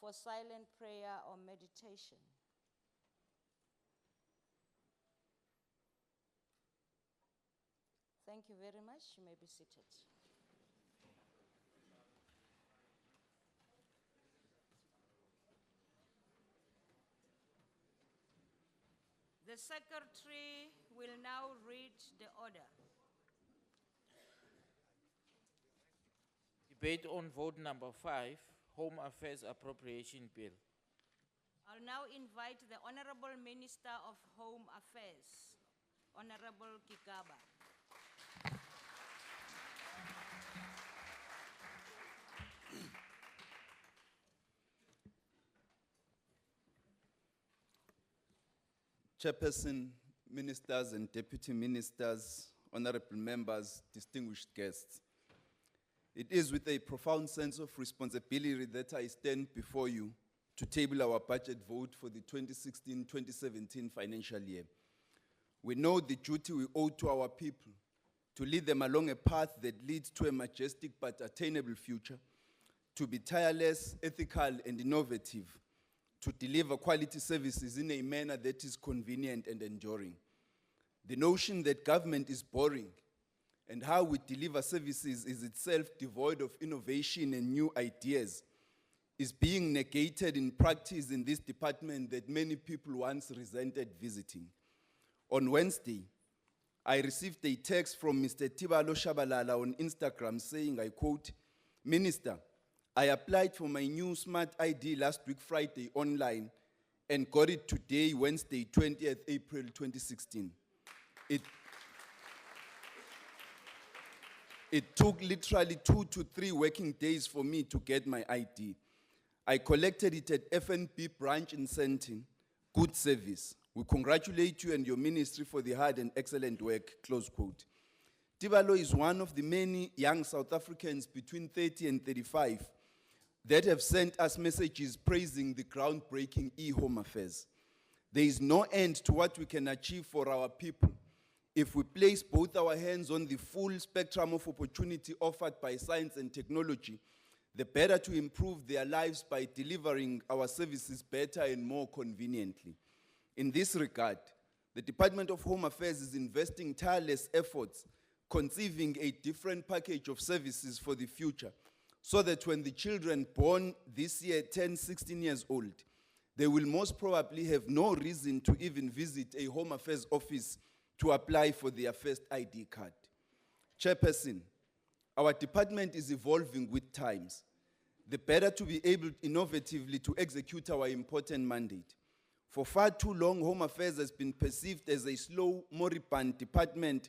for silent prayer or meditation. Thank you very much. You may be seated. The Secretary will now read the order. Debate on vote number 5, Home Affairs Appropriation Bill. I'll now invite the Honorable Minister of Home Affairs, Honorable Kigaba. Chairperson, ministers and deputy ministers, honorable members, distinguished guests. It is with a profound sense of responsibility that I stand before you to table our budget vote for the 2016-2017 financial year. We know the duty we owe to our people to lead them along a path that leads to a majestic but attainable future, to be tireless, ethical, and innovative, to deliver quality services in a manner that is convenient and enduring. The notion that government is boring and how we deliver services is itself devoid of innovation and new ideas is being negated in practice in this department that many people once resented visiting. On Wednesday, I received a text from Mr. Tibalo Shabalala on Instagram saying, I quote, "Minister, I applied for my new smart ID last week Friday online and got it today, Wednesday, 20th April 2016. It took literally 2 to 3 working days for me to get my ID. I collected it at FNB branch in Sentin. Good service. We congratulate you and your ministry for the hard and excellent work," close quote. Tibalo is one of the many young South Africans between 30 and 35 that have sent us messages praising the groundbreaking e-Home Affairs. There is no end to what we can achieve for our people if we place both our hands on the full spectrum of opportunity offered by science and technology, the better to improve their lives by delivering our services better and more conveniently. In this regard, the Department of Home Affairs is investing tireless efforts conceiving a different package of services for the future, so that when the children born this year turn 16 years old, they will most probably have no reason to even visit a Home Affairs office to apply for their first ID card. Chairperson, our department is evolving with times. The better to be able innovatively to execute our important mandate. For far too long, Home Affairs has been perceived as a slow, moribund department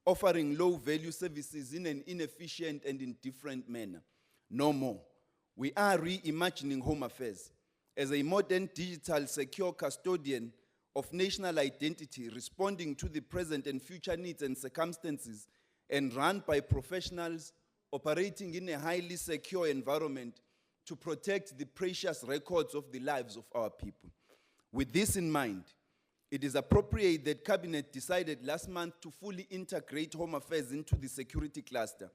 offering low-value services in an inefficient and indifferent manner. No more. We are reimagining Home Affairs as a modern, digital, secure custodian of national identity, responding to the present and future needs and circumstances, and run by professionals operating in a highly secure environment to protect the precious records of the lives of our people. With this in mind, it is appropriate that Cabinet decided last month to fully integrate Home Affairs into the security cluster,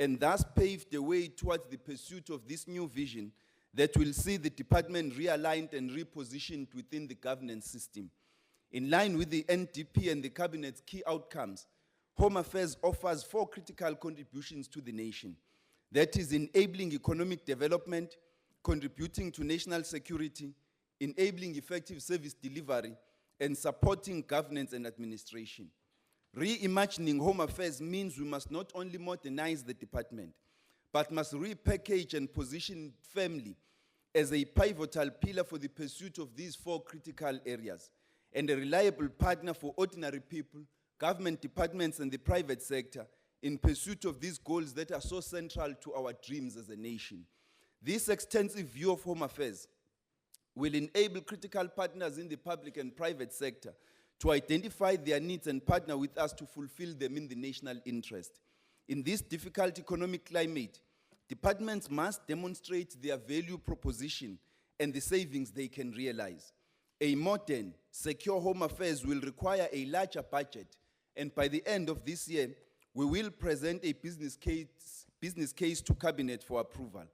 and thus paved the way towards the pursuit of this new vision that will see the department realigned and repositioned within the governance system. In line with the NDP and the Cabinet's key outcomes, Home Affairs offers 4 critical contributions to the nation. That is, enabling economic development, contributing to national security, enabling effective service delivery, and supporting governance and administration. Reimagining Home Affairs means we must not only modernize the department, but must repackage and position it firmly as a pivotal pillar for the pursuit of these 4 critical areas, and a reliable partner for ordinary people, government departments, and the private sector in pursuit of these goals that are so central to our dreams as a nation. This extensive view of Home Affairs will enable critical partners in the public and private sector to identify their needs and partner with us to fulfill them in the national interest. In this difficult economic climate, departments must demonstrate their value proposition and the savings they can realize. A modern, secure Home Affairs will require a larger budget, and by the end of this year, we will present a business case to Cabinet for approval.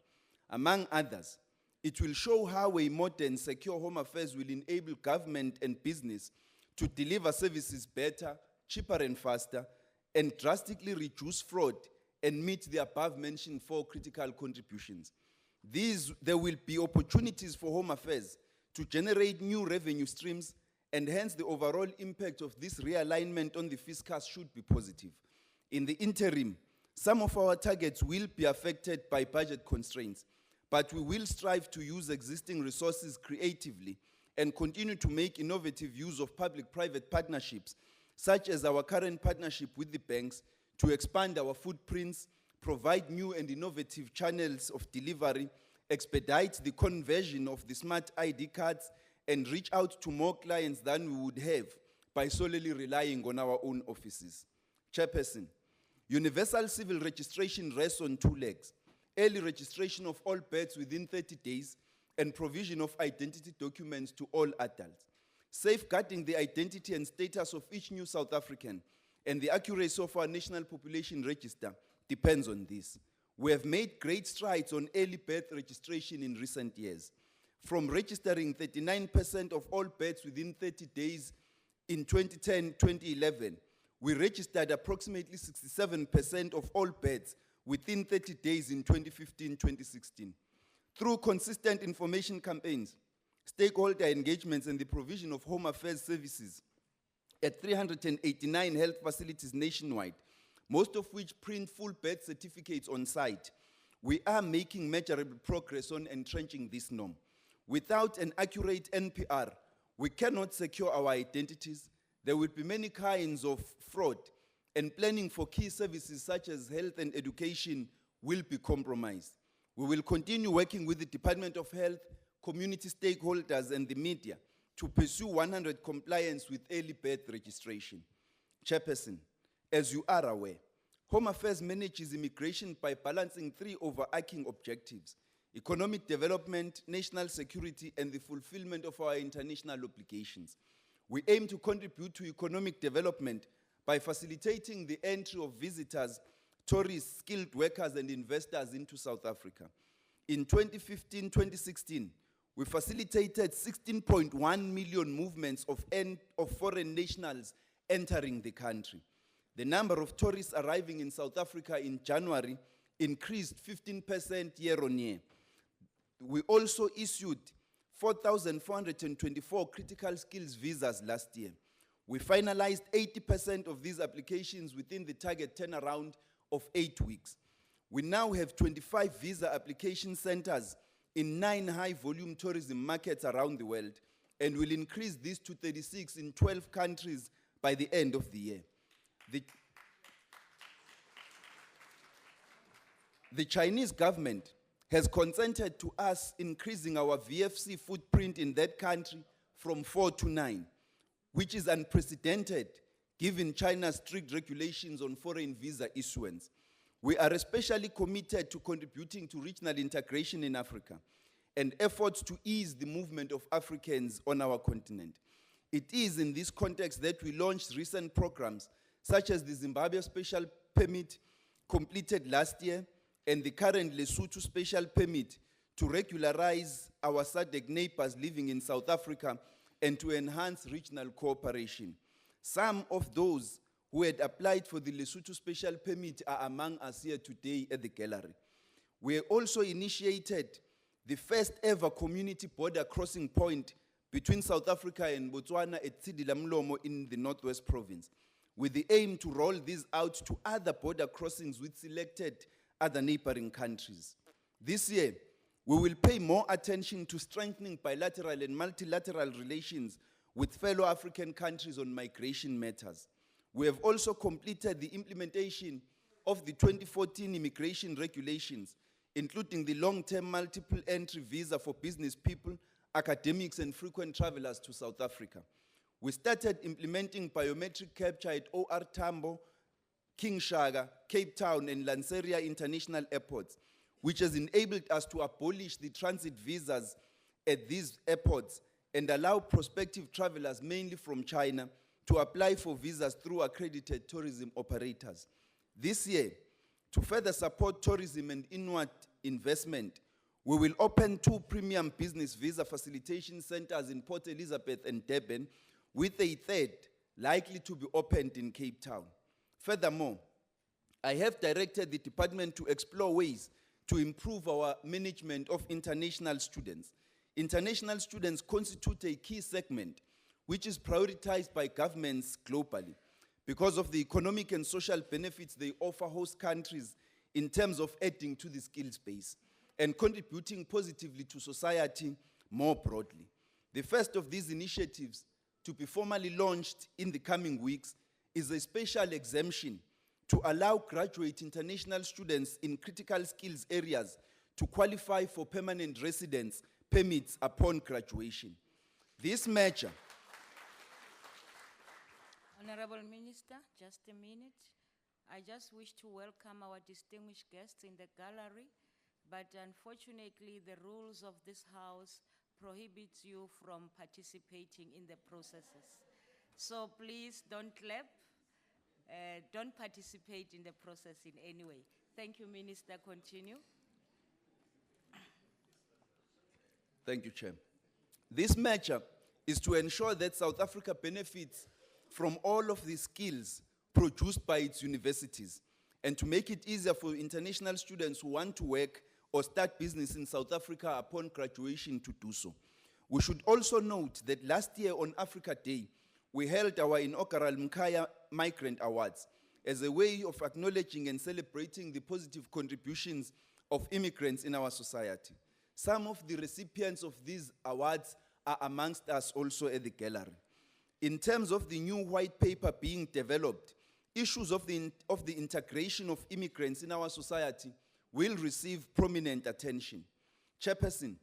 Among others, It will show how a modern, secure Home Affairs will enable government and business to deliver services better, cheaper and faster, and drastically reduce fraud and meet the above-mentioned 4 critical contributions. There will be opportunities for Home Affairs to generate new revenue streams, and hence the overall impact of this realignment on the fiscus should be positive. In the interim, some of our targets will be affected by budget constraints, but we will strive to use existing resources creatively and continue to make innovative use of public-private partnerships, such as our current partnership with the banks, to expand our footprints, provide new and innovative channels of delivery, expedite the conversion of the smart ID cards, and reach out to more clients than we would have by solely relying on our own offices. Chairperson, universal civil registration rests on 2 legs: early registration of all births within 30 days and provision of identity documents to all adults. Safeguarding the identity and status of each new South African and the accuracy of our national population register depends on this. We have made great strides on early birth registration in recent years. From registering 39% of all births within 30 days in 2010-2011, we registered approximately 67% of all births within 30 days in 2015-2016. Through consistent information campaigns, stakeholder engagements, and the provision of Home Affairs services at 389 health facilities nationwide, most of which print full birth certificates on site, we are making measurable progress on entrenching this norm. Without an accurate NPR, we cannot secure our identities. There will be many kinds of fraud, and planning for key services such as health and education will be compromised. We will continue working with the Department of Health, community stakeholders, and the media to pursue 100% compliance with early birth registration. Chairperson, as you are aware, Home Affairs manages immigration by balancing 3 overarching objectives: economic development, national security, and the fulfillment of our international obligations. We aim to contribute to economic development by facilitating the entry of visitors, tourists, skilled workers, and investors into South Africa. In 2015-2016, we facilitated 16.1 million movements of foreign nationals entering the country. The number of tourists arriving in South Africa in January increased 15% year on year. We also issued 4,424 critical skills visas last year. We finalized 80% of these applications within the target turnaround of 8 weeks. We now have 25 visa application centers in 9 high-volume tourism markets around the world, and will increase this to 36 in 12 countries by the end of the year. The Chinese government has consented to us increasing our VFC footprint in that country from 4 to 9, which is unprecedented given China's strict regulations on foreign visa issuance. We are especially committed to contributing to regional integration in Africa and efforts to ease the movement of Africans on our continent. It is in this context that we launched recent programs such as the Zimbabwe Special Permit completed last year and the current Lesotho Special Permit to regularize our SADC neighbors living in South Africa and to enhance regional cooperation. Some of those who had applied for the Lesotho Special Permit are among us here today at the gallery. We also initiated the first ever community border crossing point between South Africa and Botswana at Tsidilamlomo in the Northwest Province, with the aim to roll these out to other border crossings with selected other neighboring countries. This year, we will pay more attention to strengthening bilateral and multilateral relations with fellow African countries on migration matters. We have also completed the implementation of the 2014 immigration regulations, including the long-term multiple entry visa for business people, academics, and frequent travelers to South Africa. We started implementing biometric capture at OR Tambo, King Shaka, Cape Town, and Lanseria international airports, which has enabled us to abolish the transit visas at these airports and allow prospective travelers, mainly from China, to apply for visas through accredited tourism operators. This year, to further support tourism and inward investment, We will open 2 premium business visa facilitation centers in Port Elizabeth and Durban, with a third likely to be opened in Cape Town. Furthermore, I have directed the department to explore ways to improve our management of international students. International students constitute a key segment which is prioritized by governments globally because of the economic and social benefits they offer host countries in terms of adding to the skills base and contributing positively to society more broadly. The first of these initiatives to be formally launched in the coming weeks is a special exemption to allow graduate international students in critical skills areas to qualify for permanent residence permits upon graduation. This measure, Honorable Minister, just a minute. I just wish to welcome our distinguished guests in the gallery, but unfortunately the rules of this house prohibits you from participating in the processes. So please don't clap, don't participate in the process in any way. Thank you, Minister, continue. thank you, Chair. This measure is to ensure that South Africa benefits from all of the skills produced by its universities and to make it easier for international students who want to work or start business in South Africa upon graduation to do so. We should also note that last year on Africa Day, we held our inaugural Mkhaya Migrant Awards as a way of acknowledging and celebrating the positive contributions of immigrants in our society. Some of the recipients of these awards are amongst us also at the gallery. In terms of the new white paper being developed, issues of the integration of immigrants in our society will receive prominent attention. Chairperson,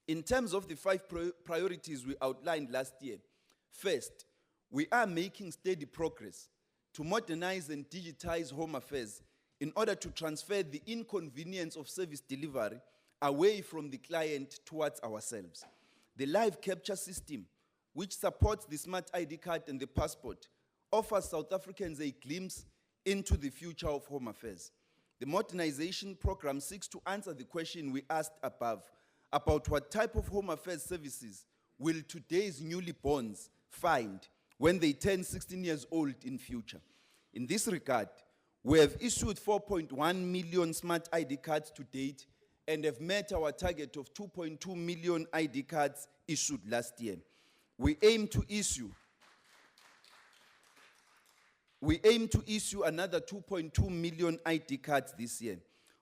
in terms of the 5 priorities we outlined last year, first, we are making steady progress to modernize and digitize home affairs in order to transfer the inconvenience of service delivery away from the client towards ourselves. The live capture system, which supports the smart ID card and the passport, offers South Africans a glimpse into the future of home affairs. The modernization program seeks to answer the question we asked above about what type of home affairs services will today's newly borns find when they turn 16 years old in future. In this regard, we have issued 4.1 million smart ID cards to date and have met our target of 2.2 million ID cards issued last year. We aim to issue another 2.2 million ID cards this year.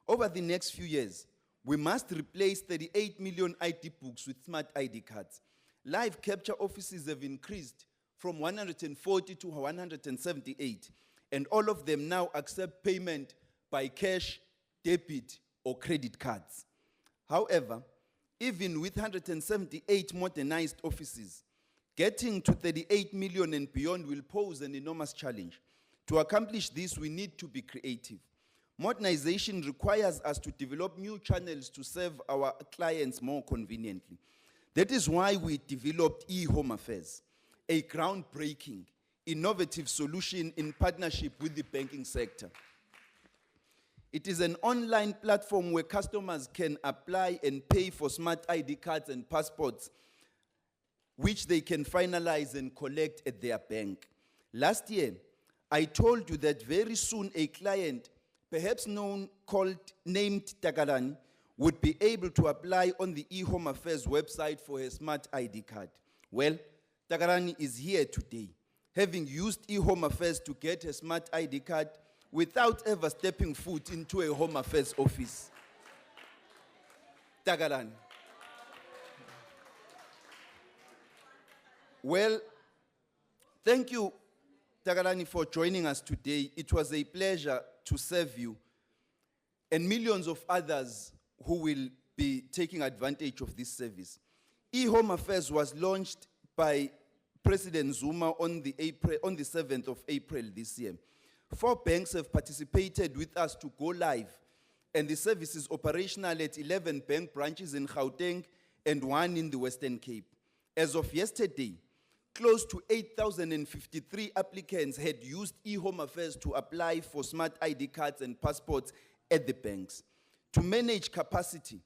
Over the next few years, we must replace 38 million ID books with smart ID cards. Live capture offices have increased from 140 to 178, and all of them now accept payment by cash, debit, or credit cards. However, even with 178 modernized offices, getting to 38 million and beyond will pose an enormous challenge. To accomplish this, we need to be creative. Modernization requires us to develop new channels to serve our clients more conveniently. That is why we developed e-Home Affairs, a groundbreaking, innovative solution in partnership with the banking sector. It is an online platform where customers can apply and pay for smart ID cards and passports, which they can finalize and collect at their bank. Last year, I told you that very soon a client, perhaps named Tagalani, would be able to apply on the e-Home Affairs website for a smart ID card. Well, Tagalani is here today, having used e-Home Affairs to get a smart ID card without ever stepping foot into a Home Affairs office. Tagalani. Well, thank you, Tagalani, for joining us today. It was a pleasure to serve you and millions of others who will be taking advantage of this service. E-Home Affairs was launched by President Zuma on the 7th of April this year. 4 banks have participated with us to go live, and the service is operational at 11 bank branches in Gauteng and 1 in the Western Cape. As of yesterday, close to 8,053 applicants had used e-Home Affairs to apply for smart ID cards and passports at the banks. To manage capacity,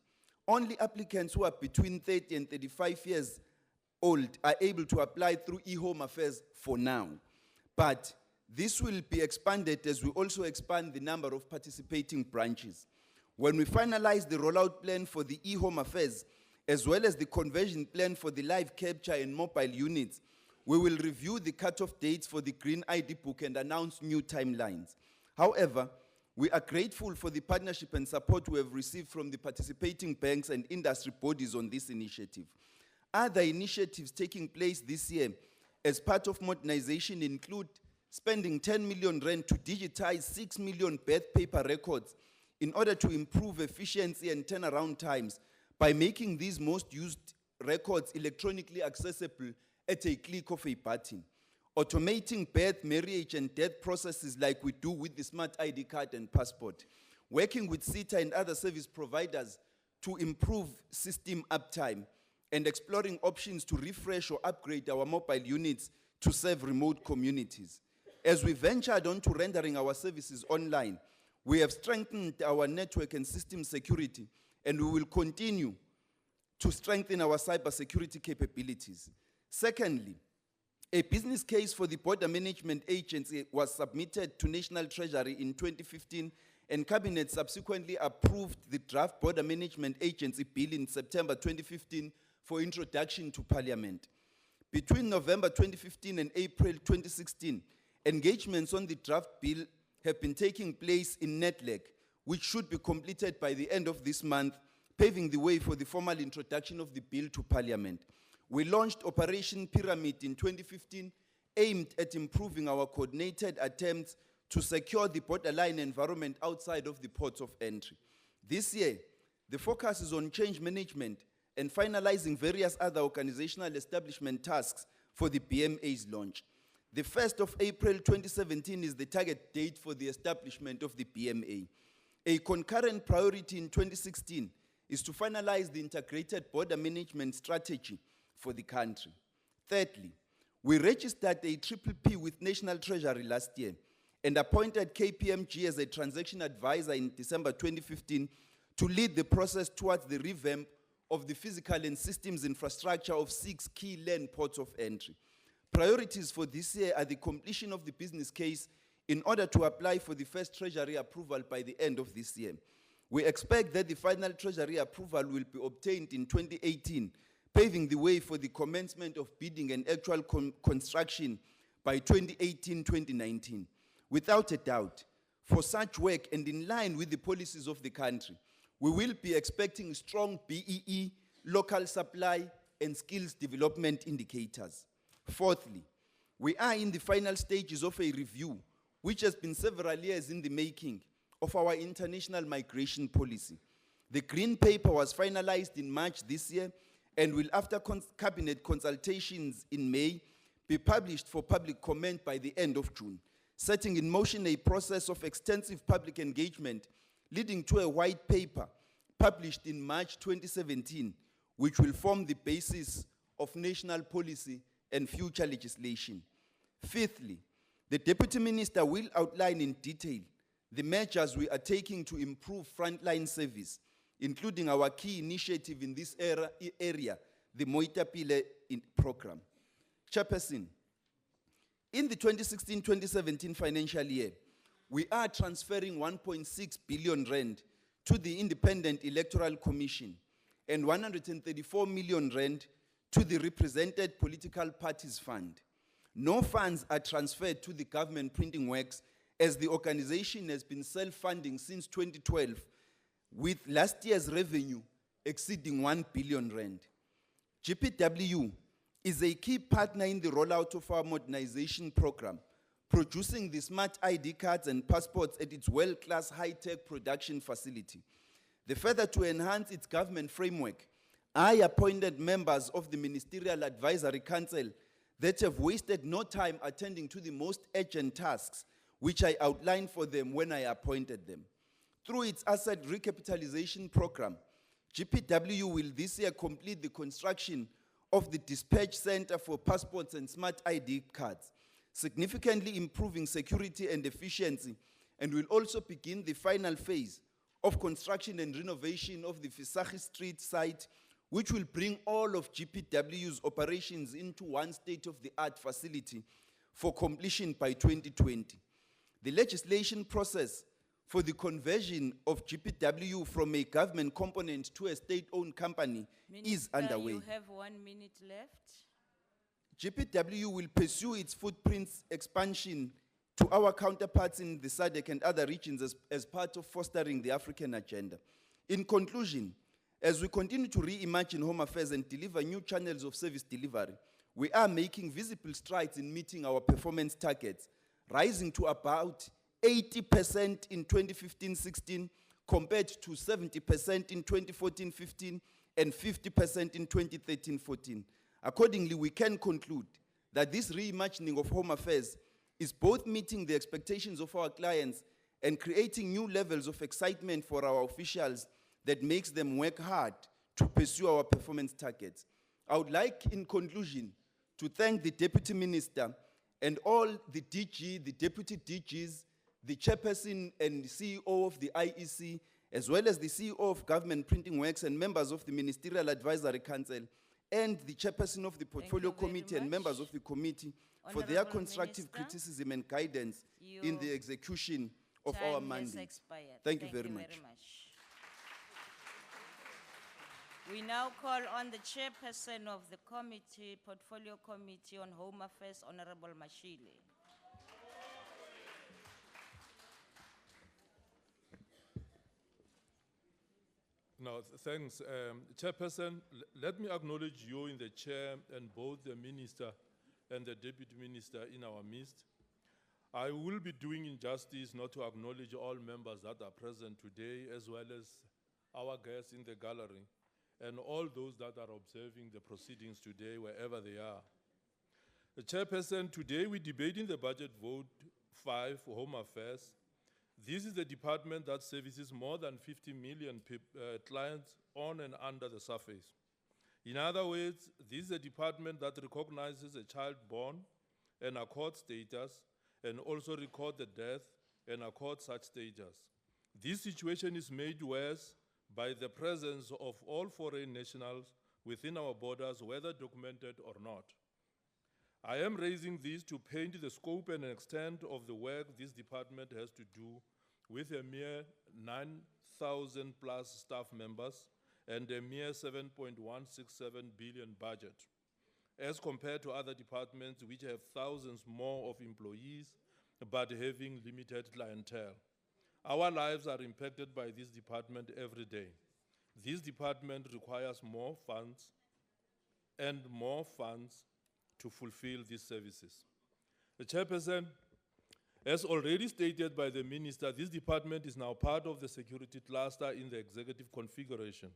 Only applicants who are between 30 and 35 years old are able to apply through eHome Affairs for now. But this will be expanded as we also expand the number of participating branches. When we finalize the rollout plan for the eHome Affairs, as well as the conversion plan for the live capture and mobile units, we will review the cutoff dates for the Green ID book and announce new timelines. However, we are grateful for the partnership and support we have received from the participating banks and industry bodies on this initiative. Other initiatives taking place this year as part of modernization include spending 10 million rand to digitize 6 million birth paper records in order to improve efficiency and turnaround times by making these most used records electronically accessible at a click of a button. Automating birth, marriage, and death processes like we do with the Smart ID card and passport. Working with SETA and other service providers to improve system uptime, and exploring options to refresh or upgrade our mobile units to serve remote communities. As we ventured onto rendering our services online, we have strengthened our network and system security, and we will continue to strengthen our cybersecurity capabilities. Secondly, a business case for the Border Management Agency was submitted to National Treasury in 2015, and Cabinet subsequently approved the draft Border Management Agency bill in September 2015 for introduction to Parliament. Between November 2015 and April 2016, engagements on the draft bill have been taking place in NETLEC, which should be completed by the end of this month, paving the way for the formal introduction of the bill to Parliament. We launched Operation Pyramid in 2015, aimed at improving our coordinated attempts to secure the borderline environment outside of the ports of entry. This year, the focus is on change management and finalizing various other organizational establishment tasks for the BMA's launch. The 1st of April 2017 is the target date for the establishment of the BMA. A concurrent priority in 2016 is to finalize the integrated border management strategy for the country. Thirdly, we registered a PPP with National Treasury last year and appointed KPMG as a transaction advisor in December 2015 to lead the process towards the revamp of the physical and systems infrastructure of 6 key land ports of entry. Priorities for this year are the completion of the business case in order to apply for the first Treasury approval by the end of this year. We expect that the final Treasury approval will be obtained in 2018, paving the way for the commencement of bidding and actual construction by 2018-2019. Without a doubt, for such work and in line with the policies of the country, we will be expecting strong BEE, local supply, and skills development indicators. Fourthly, we are in the final stages of a review, which has been several years in the making, of our international migration policy. The Green Paper was finalized in March this year and will, after cabinet consultations in May, be published for public comment by the end of June, setting in motion a process of extensive public engagement leading to a white paper published in March 2017, which will form the basis of national policy and future legislation. Fifthly, the Deputy Minister will outline in detail the measures we are taking to improve frontline service, including our key initiative in this area, the Moitapile program. Chairperson, in the 2016-2017 financial year, we are transferring 1.6 billion rand to the Independent Electoral Commission and 134 million rand to the Represented Political Parties Fund. No funds are transferred to the government printing works as the organization has been self-funding since 2012, with last year's revenue exceeding 1 billion rand. GPW is a key partner in the rollout of our modernization program, producing the smart ID cards and passports at its world-class high-tech production facility. Further to enhance its government framework, I appointed members of the Ministerial Advisory Council that have wasted no time attending to the most urgent tasks, which I outlined for them when I appointed them. Through its asset recapitalization program, GPW will this year complete the construction of the dispatch center for passports and smart ID cards, significantly improving security and efficiency, and will also begin the final phase of construction and renovation of the Fisagi Street site, which will bring all of GPW's operations into one state-of-the-art facility for completion by 2020. The legislation process for the conversion of GPW from a government component to a state-owned company is Minister, underway. you have 1 minute left. GPW will pursue its footprints expansion to our counterparts in the SADC and other regions as part of fostering the African agenda. In conclusion, as we continue to reimagine Home Affairs and deliver new channels of service delivery, we are making visible strides in meeting our performance targets, rising to about 80% in 2015-16 compared to 70% in 2014-15 and 50% in 2013-14. Accordingly, we can conclude that this reimagining of Home Affairs is both meeting the expectations of our clients and creating new levels of excitement for our officials that makes them work hard to pursue our performance targets. I would like, in conclusion, to thank the Deputy Minister and all the DG, the Deputy DGs, the Chairperson and CEO of the IEC, as well as the CEO of Government Printing Works and members of the Ministerial Advisory Council, and the Chairperson of the Portfolio you very Committee and much. members of the committee for their Honourable constructive Minister, criticism and guidance in the your execution of Time our has mandate. expired. Thank you very much. We now call on the Chairperson of the Committee, Portfolio Committee on Home Affairs, Honorable Mashile. No, thanks. Chairperson, let me acknowledge you in the chair and both the minister and the deputy minister in our midst. I will be doing injustice not to acknowledge all members that are present today, as well as our guests in the gallery, and all those that are observing the proceedings today, wherever they are. The Chairperson, today we're debating the budget vote 5 for Home Affairs. This is the department that services more than 50 million clients on and under the surface. In other words, this is a department that recognizes a child born and accords status, and also records the death and accords such status. This situation is made worse by the presence of all foreign nationals within our borders, whether documented or not. I am raising this to paint the scope and extent of the work this department has to do with a mere 9,000 plus staff members and a mere 7.167 billion budget, as compared to other departments which have thousands more of employees but having limited clientele. Our lives are impacted by this department every day. This department requires more funds and more funds to fulfill these services. The Chairperson, as already stated by the Minister, this department is now part of the security cluster in the executive configuration.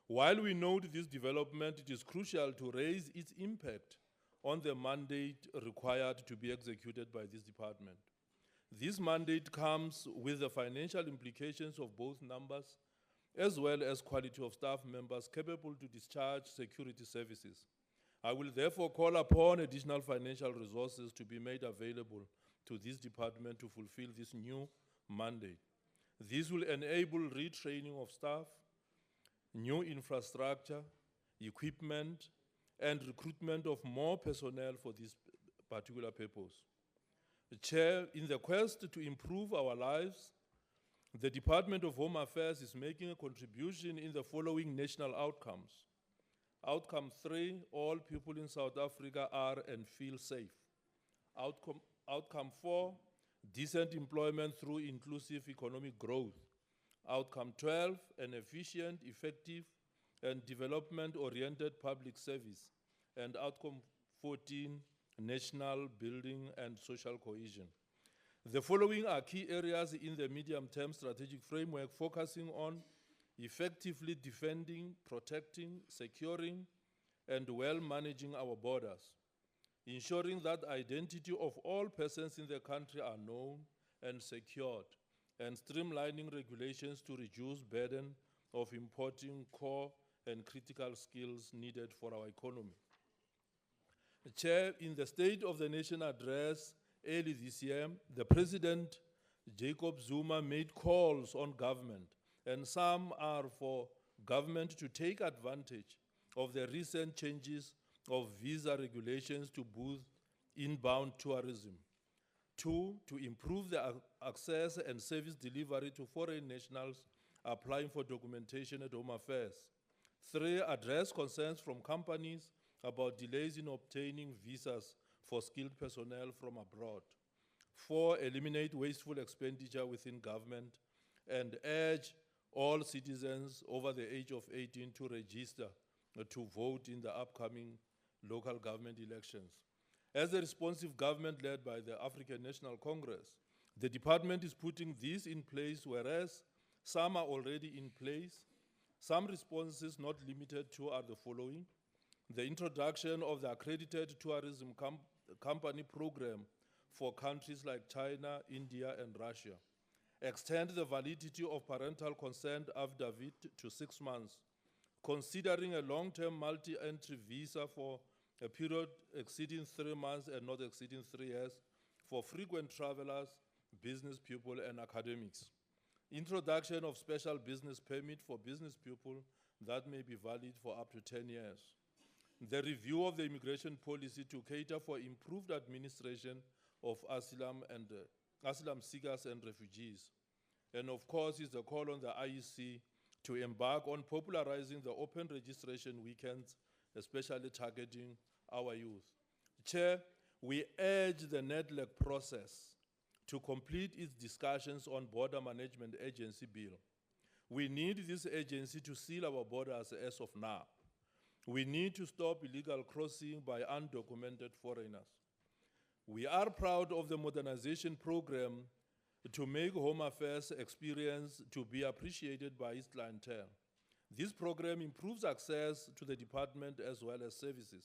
While we note this development, it is crucial to raise its impact on the mandate required to be executed by this department. This mandate comes with the financial implications of both numbers as well as quality of staff members capable to discharge security services. I will therefore call upon additional financial resources to be made available to this department to fulfill this new mandate. This will enable retraining of staff, new infrastructure, equipment, and recruitment of more personnel for this particular purpose. Chair, in the quest to improve our lives, the Department of Home Affairs is making a contribution in the following national outcomes. Outcome 3, all people in South Africa are and feel safe. Outcome 4, decent employment through inclusive economic growth. Outcome 12, an efficient, effective, and development-oriented public service. And outcome 14, national building and social cohesion. The following are key areas in the medium-term strategic framework focusing on effectively defending, protecting, securing, and well managing our borders, ensuring that identity of all persons in the country are known and secured, and streamlining regulations to reduce burden of importing core and critical skills needed for our economy. Chair, in the State of the Nation address early this year, the President, Jacob Zuma, made calls on government and some are for government to take advantage of the recent changes of visa regulations to boost inbound tourism. 2, to improve the access and service delivery to foreign nationals applying for documentation at Home Affairs. 3, address concerns from companies about delays in obtaining visas for skilled personnel from abroad. 4, eliminate wasteful expenditure within government and urge all citizens over the age of 18 to register to vote in the upcoming local government elections. As a responsive government led by the African National Congress, the department is putting this in place, whereas some are already in place. Some responses not limited to are the following: the introduction of the accredited tourism company program for countries like China, India, and Russia. Extend the validity of parental consent affidavit to 6 months, considering a long-term multi-entry visa for a period exceeding 3 months and not exceeding 3 years for frequent travelers, business people, and academics. Introduction of special business permit for business people that may be valid for up to 10 years. The review of the immigration policy to cater for improved administration of asylum seekers and refugees. And of course, is the call on the IEC to embark on popularizing the open registration weekends, especially targeting our youth. Chair, we urge the NEDLAC process to complete its discussions on Border Management Agency bill. We need this agency to seal our borders as of now. We need to stop illegal crossing by undocumented foreigners. We are proud of the modernization program to make Home Affairs experience to be appreciated by its clientele. This program improves access to the department as well as services.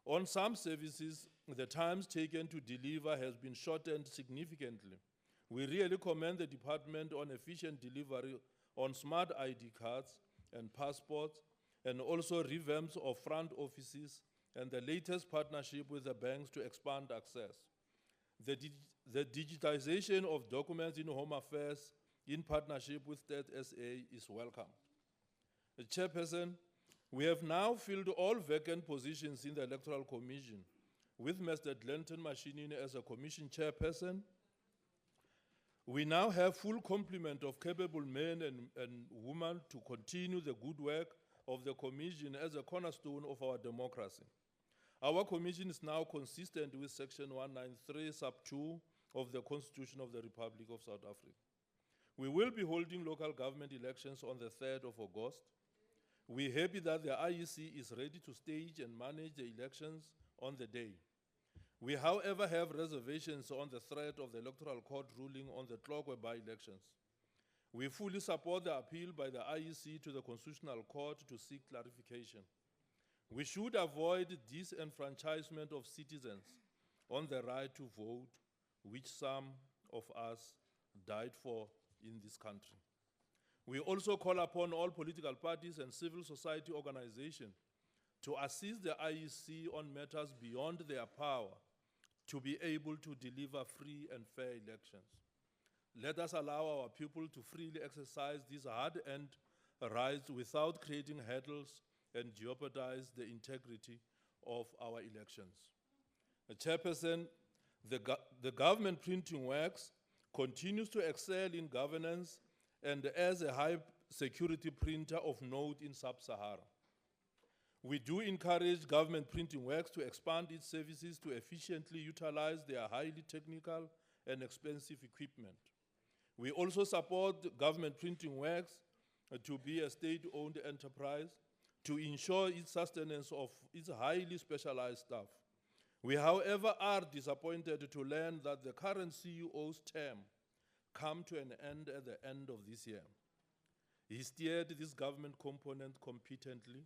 On some services, the times taken to deliver has been shortened significantly. We really commend the department on efficient delivery on smart ID cards and passports, and also revamps of front offices and the latest partnership with the banks to expand access. The digitization of documents in Home Affairs in partnership with State SA is welcome. Chairperson, we have now filled all vacant positions in the Electoral Commission, with Mr. Glenton Mashinini as a commission chairperson. We now have full complement of capable men and women to continue the good work of the commission as a cornerstone of our democracy. Our commission is now consistent with Section 193, sub 2 of the Constitution of the Republic of South Africa. We will be holding local government elections on the 3rd of August. We're happy that the IEC is ready to stage and manage the elections on the day. We, however, have reservations on the threat of the Electoral Court ruling on the Tlokwe by-elections. We fully support the appeal by the IEC to the Constitutional Court to seek clarification. We should avoid disenfranchisement of citizens on the right to vote, which some of us died for in this country. We also call upon all political parties and civil society organizations to assist the IEC on matters beyond their power to be able to deliver free and fair elections. Let us allow our people to freely exercise these hard-earned rights without creating hurdles and jeopardize the integrity of our elections. Chairperson, the government printing works continues to excel in governance and as a high security printer of note in Sub-Sahara. We do encourage government printing works to expand its services to efficiently utilize their highly technical and expensive equipment. We also support government printing works to be a state-owned enterprise to ensure its sustenance of its highly specialized staff. We, however, are disappointed to learn that the current CEO's term come to an end at the end of this year. He steered this government component competently,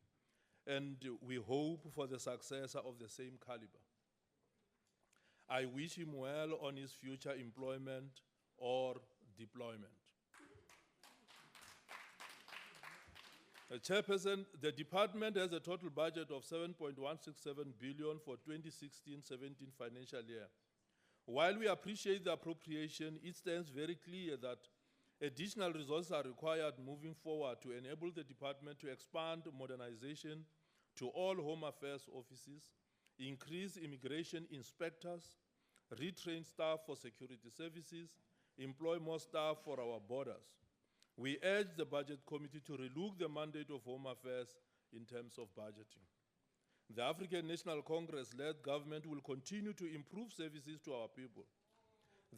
and we hope for the successor of the same caliber. I wish him well on his future employment or deployment. Chairperson, the department has a total budget of 7.167 billion for 2016-17 financial year. While we appreciate the appropriation, it stands very clear that Additional resources are required moving forward to enable the department to expand modernization to all Home Affairs offices, increase immigration inspectors, retrain staff for security services, employ more staff for our borders. We urge the Budget Committee to relook the mandate of Home Affairs in terms of budgeting. The African National Congress-led government will continue to improve services to our people.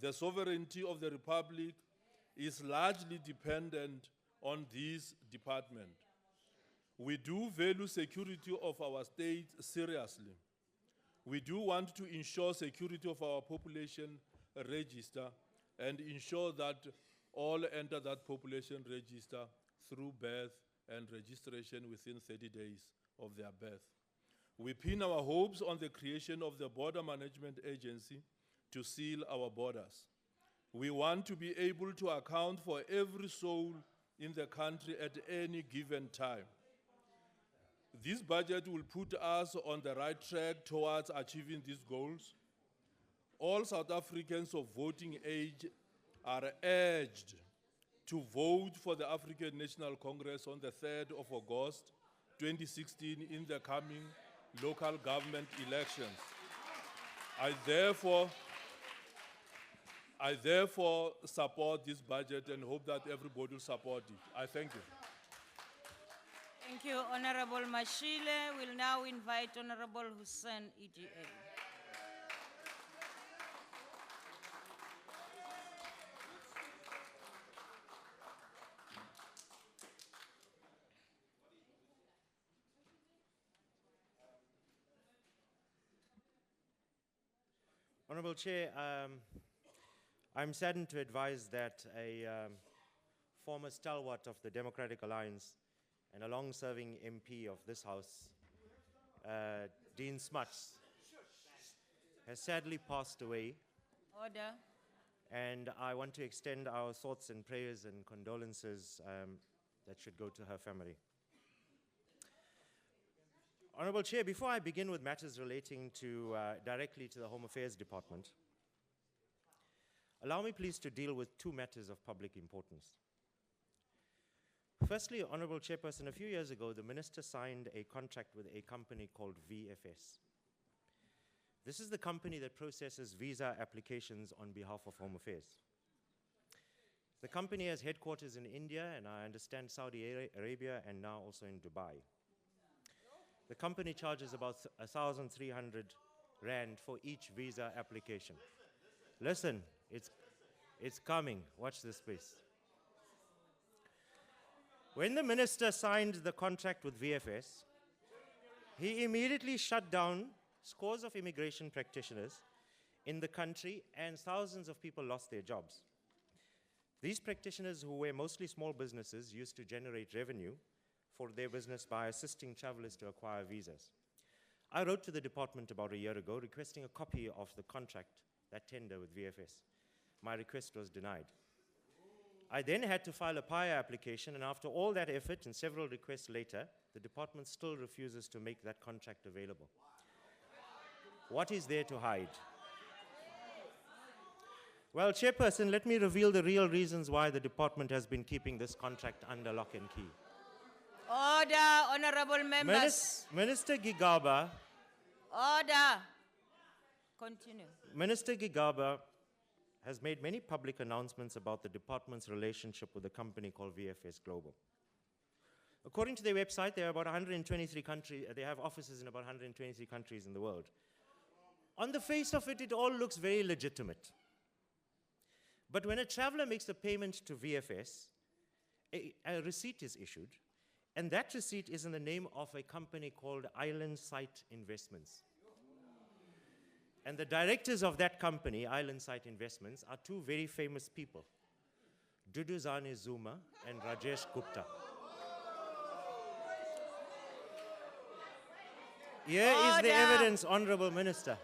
The sovereignty of the Republic is largely dependent on this department. We do value security of our state seriously. We do want to ensure security of our population register and ensure that all enter that population register through birth and registration within 30 days of their birth. We pin our hopes on the creation of the Border Management Agency to seal our borders. We want to be able to account for every soul in the country at any given time. This budget will put us on the right track towards achieving these goals. All South Africans of voting age are urged to vote for the African National Congress on the 3rd of August, 2016 in the coming local government elections. I therefore support this budget and hope that everybody will support it. I thank you. Thank you, Honorable Mashile. We'll now invite Honorable Hussein EGA. Honorable Chair, I'm saddened to advise that a former stalwart of the Democratic Alliance and a long-serving MP of this House, Dean Smuts, has sadly passed away. Order. And I want to extend our thoughts and prayers and condolences that should go to her family. Honorable Chair, before I begin with matters relating to directly to the Home Affairs Department, allow me please to deal with two matters of public importance. Firstly, Honorable Chairperson, a few years ago, the Minister signed a contract with a company called VFS. This is the company that processes visa applications on behalf of Home Affairs. The company has headquarters in India, and I understand Saudi Arabia, and now also in Dubai. The company charges about 1,300 Rand for each visa application. Listen, it's coming. Watch this space. When the Minister signed the contract with VFS, he immediately shut down scores of immigration practitioners in the country, and thousands of people lost their jobs. These practitioners, who were mostly small businesses, used to generate revenue for their business by assisting travelers to acquire visas. I wrote to the department about a year ago requesting a copy of the contract, that tender with VFS. My request was denied. I then had to file a PIA application, and after all that effort and several requests later, the department still refuses to make that contract available. What is there to hide? Well, Chairperson, let me reveal the real reasons why the department has been keeping this contract under lock and key. Order, honorable members. Minister Gigaba. Order. Continue. Minister Gigaba has made many public announcements about the department's relationship with a company called VFS Global. According to their website, there are about 123 countries, they have offices in about 123 countries in the world. On the face of it, it all looks very legitimate. But when a traveler makes a payment to VFS, a receipt is issued, and that receipt is in the name of a company called Island Site Investments. And the directors of that company, Island Site Investments, are two very famous people, Duduzane Zuma and Rajesh Gupta. Here is the evidence, Honorable Minister.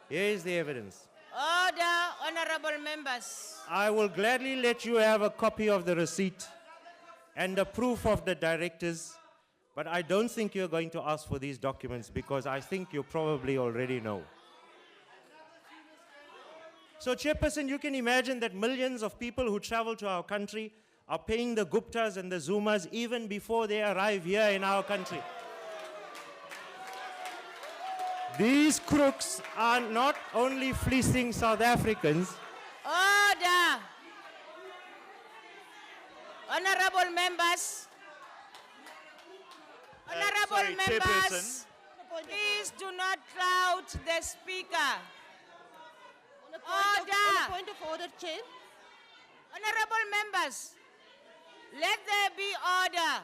Here is the evidence. Order, honorable members. I will gladly let you have a copy of the receipt and a proof of the directors, but I don't think you're going to ask for these documents because I think you probably already know. So, Chairperson, you can imagine that millions of people who travel to our country are paying the Guptas and the Zumas even before they arrive here in our country. These crooks are not only fleecing South Africans. Order! Honorable members. Honorable sorry, members, Chairperson. please do not cloud the speaker. On a point of order, Chair. Honorable members, let there be order.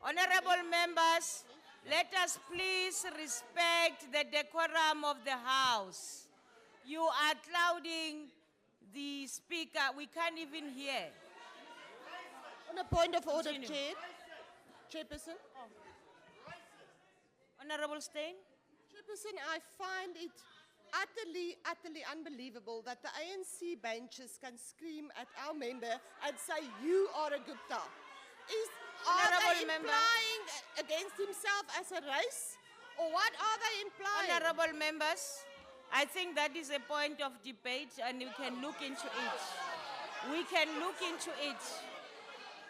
Honorable members, let us please respect the decorum of the House. You are clouding the speaker. We can't even hear. On a point of order, Continue. Chair. Chairperson. Honorable Steyn? Chairperson, I find it utterly unbelievable that the ANC benches can scream at our member and say, you are a Gupta. Are Honourable they member. implying against himself as a race? Or what are they implying? Honorable members, I think that is a point of debate and we can look into it. We can look into it.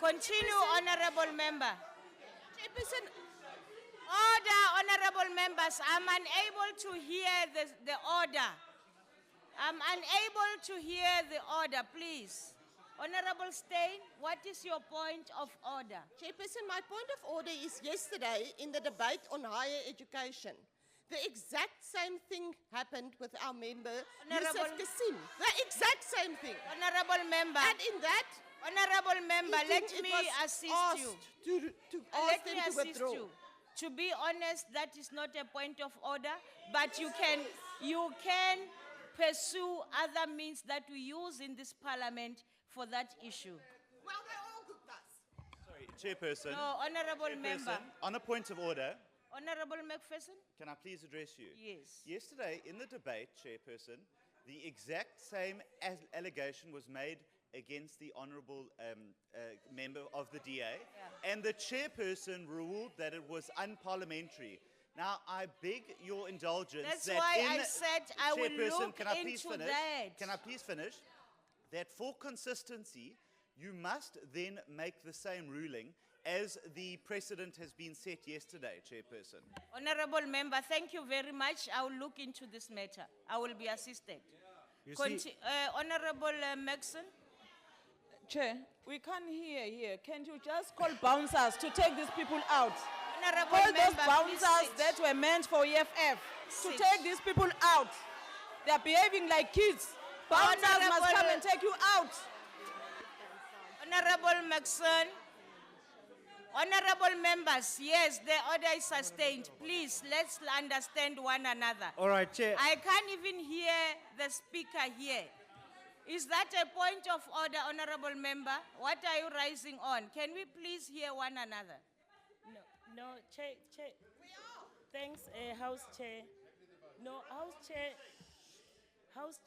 Continue, honorable member. Chairperson, Order, honorable members. I'm unable to hear the order. I'm unable to hear the order, please. Honorable Steyn, what is your point of order? Chairperson, my point of order is yesterday in the debate on higher education. The exact same thing happened with our member, Yusuf Honourable- Kasim. The exact same thing. Honorable member. And in that, Honorable member, let it me was assist asked you. to Let ask me them to assist withdraw. you. To be honest, that is not a point of order, but you can pursue other means that we use in this parliament for that issue. Well, they're all Guptas. Sorry, Chairperson. No, honorable member. Chairperson, on a point of order, Honorable McPherson? can I please address you? Yes. Yesterday, in the debate, Chairperson, the exact same allegation was made against the honourable member of the DA, and the chairperson ruled that it was unparliamentary. Now, I beg your indulgence. That's that why in I said I will Chairperson, look can I please into finish? that. Can I please finish? That for consistency, you must then make the same ruling as the precedent has been set yesterday, Chairperson. Honorable member, thank you very much. I will look into this matter. I will be assisted. You see, Honorable Maxon? Chair, we can't hear here. Can you just call bouncers to take these people out? Honorable Call those member, please bouncers sit. that were meant for EFF Sit. to take these people out. They are behaving like kids. Bouncers must Honourable- come and take you out. Honorable Maxon. Honorable members, yes, the order is sustained. Please, let's understand one another. all right, Chair. I can't even hear the speaker here. Is that a point of order, honorable member? What are you rising on? Can we please hear one another? No, Chair. Thanks, House Chair. No, House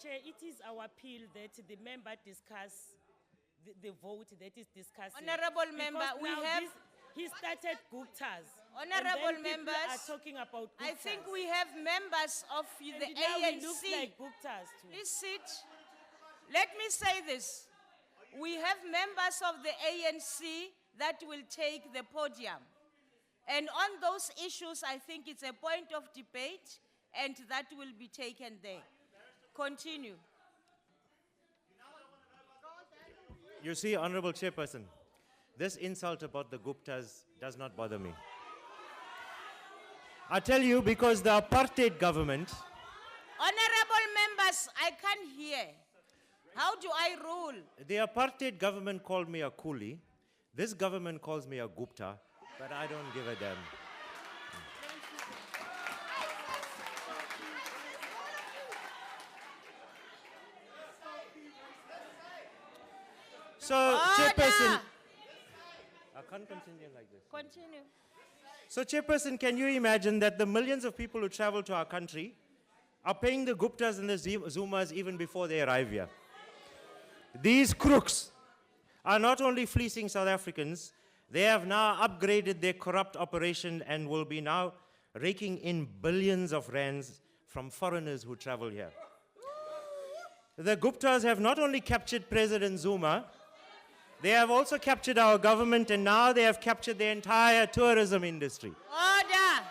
Chair, it is our appeal that the member discuss the vote that is discussing. Honourable member, Because we now have- he started Guptas. Honourable and then people members, are talking about Guptas. I think we have members of the and now it looks ANC. like Guptas too. Please sit. Let me say this. We have members of the ANC that will take the podium. And on those issues, I think it's a point of debate, and that will be taken there. Continue. You see, Honorable Chairperson, this insult about the Guptas does not bother me. I tell you, because the apartheid government, Honorable members, I can't hear. How do I rule? the apartheid government called me a coolie. This government calls me a Gupta, but I don't give a damn. So, Chairperson, Order! I can't continue like this. Continue. So, Chairperson, can you imagine that the millions of people who travel to our country are paying the Guptas and the Zumas even before they arrive here? These crooks are not only fleecing South Africans, they have now upgraded their corrupt operation and will be now raking in billions of rands from foreigners who travel here. The Guptas have not only captured President Zuma, they have also captured our government, and now they have captured the entire tourism industry. Order!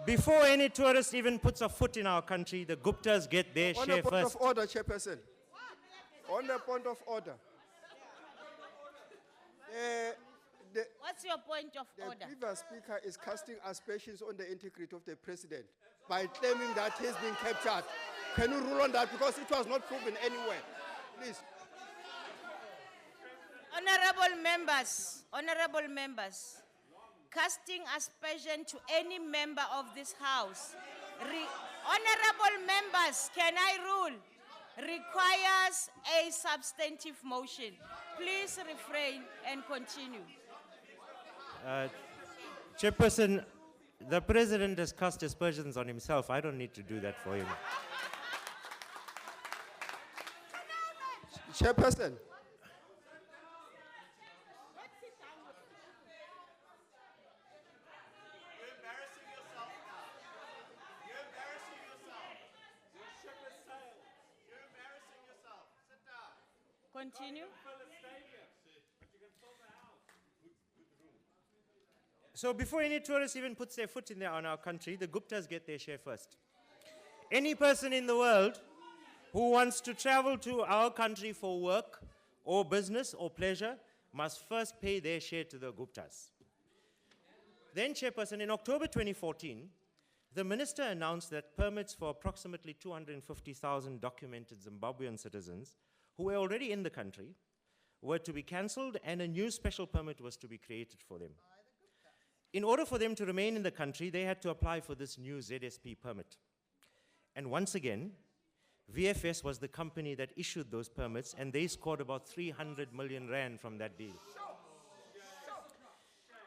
Before any tourist even puts a foot in our country, the Guptas get their On share the point first. of order, Chairperson. On the point of order. What's your point of The order? previous speaker is casting aspersions on the integrity of the president by claiming that he's been captured. Can you rule on that? Because it was not proven anywhere. Please. Honorable members, casting aspersion to any member of this house, honorable members, can I rule, requires a substantive motion. Please refrain and continue. Chairperson, the president has cast aspersions on himself. I don't need to do that for him. Chairperson. Continue. So before any tourist even puts their foot in our country, the Guptas get their share first. Any person in the world who wants to travel to our country for work or business or pleasure must first pay their share to the Guptas. Then, Chairperson, in October 2014, the minister announced that permits for approximately 250,000 documented Zimbabwean citizens who were already in the country were to be cancelled, and a new special permit was to be created for them. In order for them to remain in the country, they had to apply for this new ZSP permit. And once again, VFS was the company that issued those permits, and they scored about 300 million rand from that deal.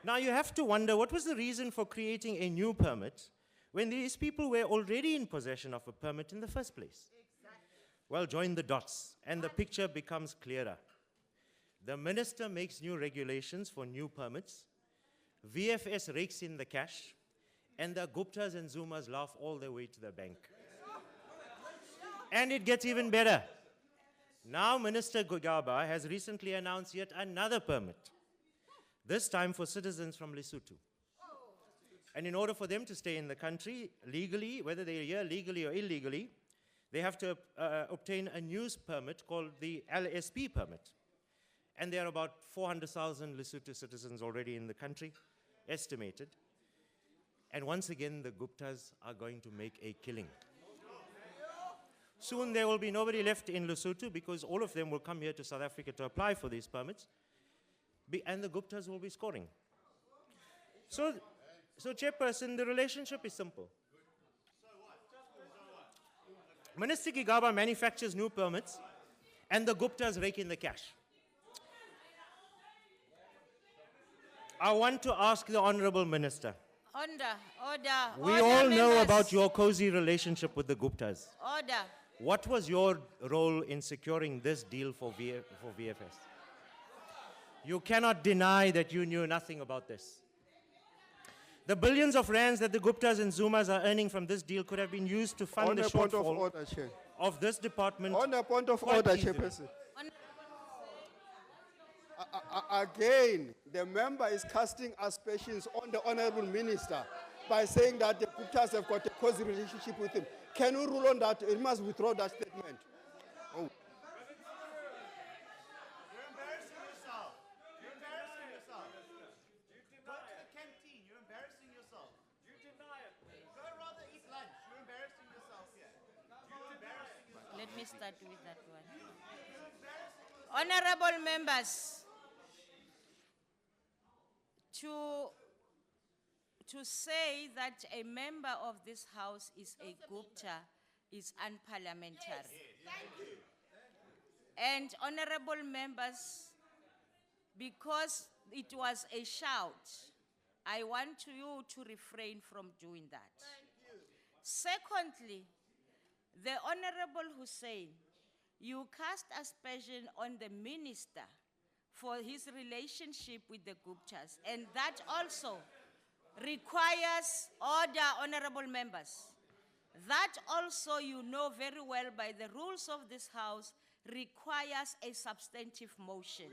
Now you have to wonder, what was the reason for creating a new permit when these people were already in possession of a permit in the first place? Well, join the dots, and the picture becomes clearer. The minister makes new regulations for new permits, VFS rakes in the cash, and the Guptas and Zumas laugh all the way to the bank. And it gets even better. Now Minister Gigaba has recently announced yet another permit, this time for citizens from Lesotho. And in order for them to stay in the country legally, whether they're here legally or illegally, they have to obtain a new permit called the LSP permit. And there are about 400,000 Lesotho citizens already in the country, estimated. And once again, the Guptas are going to make a killing. Soon there will be nobody left in Lesotho because all of them will come here to South Africa to apply for these permits. And the Guptas will be scoring. So Chairperson, the relationship is simple. Minister Gigaba manufactures new permits, and the Guptas rake in the cash. I want to ask the Honorable Minister. Order. We Order, all know members. about your cozy relationship with the Guptas. Order. What was your role in securing this deal for VFS? You cannot deny that you knew nothing about this. The billions of rands that the Guptas and Zumas are earning from this deal could have been used to fund the Point of shortfall order, Chair. of this department. On the point of quite order, easily. Chairperson. Again, the member is casting aspersions on the Honorable Minister by saying that the Guptas have got a cozy relationship with him. Can you rule on that? He must withdraw that statement. Oh. You're embarrassing yourself. You're embarrassing yourself. Go to the canteen. You're embarrassing yourself. You deny it. Go rather eat lunch. You're embarrassing yourself here. You're embarrassing yourself. Let me start with that one. Honorable members, to say that a member of this house is a Gupta is unparliamentary. And honorable members, because it was a shout, I want you to refrain from doing that. Secondly, the Honorable Hussein, you cast aspersion on the minister for his relationship with the Guptas, and that also requires order, honorable members. That also, you know very well by the rules of this House, requires a substantive motion.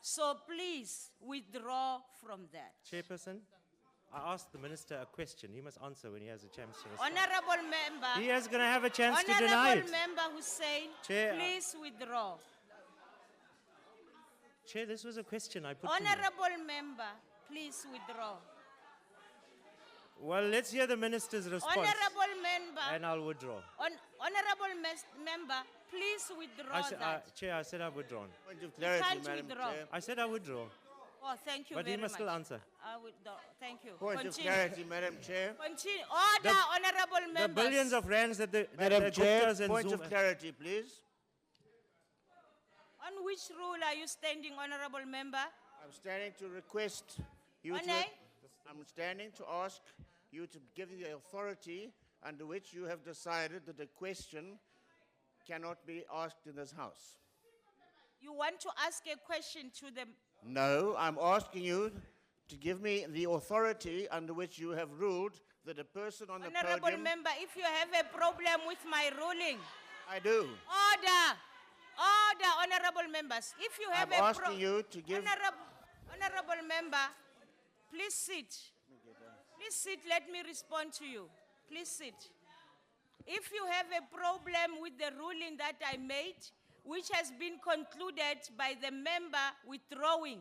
So please withdraw from that. Chairperson, I asked the minister a question. He must answer when he has a chance to respond. Honorable member. He is going to have a chance to deny it. Honorable member Hussein, Chair, please withdraw. Chair, this was a question I put to you. Honorable member, please withdraw. Well, let's hear the minister's response. Honorable member. And I'll withdraw. Honorable member, please withdraw that. Chair, I said I've withdrawn. Point of You clarity, can't Madam withdraw. Chair. I said I withdraw. Oh, thank you But very he much. must still answer. I withdraw. Thank you. Point Continue. of clarity, Madam Chair. Continue. Order, honorable members. The billions of rands that the Madam Chair, Guptas and point Zuma... of clarity, please. On which rule are you standing, honorable member? I'm standing to request you to... Honor? I'm standing to ask you to give the authority under which you have decided that a question cannot be asked in this House. You want to ask a question to the... No, I'm asking you to give me the authority under which you have ruled that a person on the Honorable podium... member, if you have a problem with my ruling... I do. Order. Order, honorable members. If you have I'm a asking you to give... Honorable member, please sit. Please sit, let me respond to you. Please sit. If you have a problem with the ruling that I made, which has been concluded by the member withdrawing,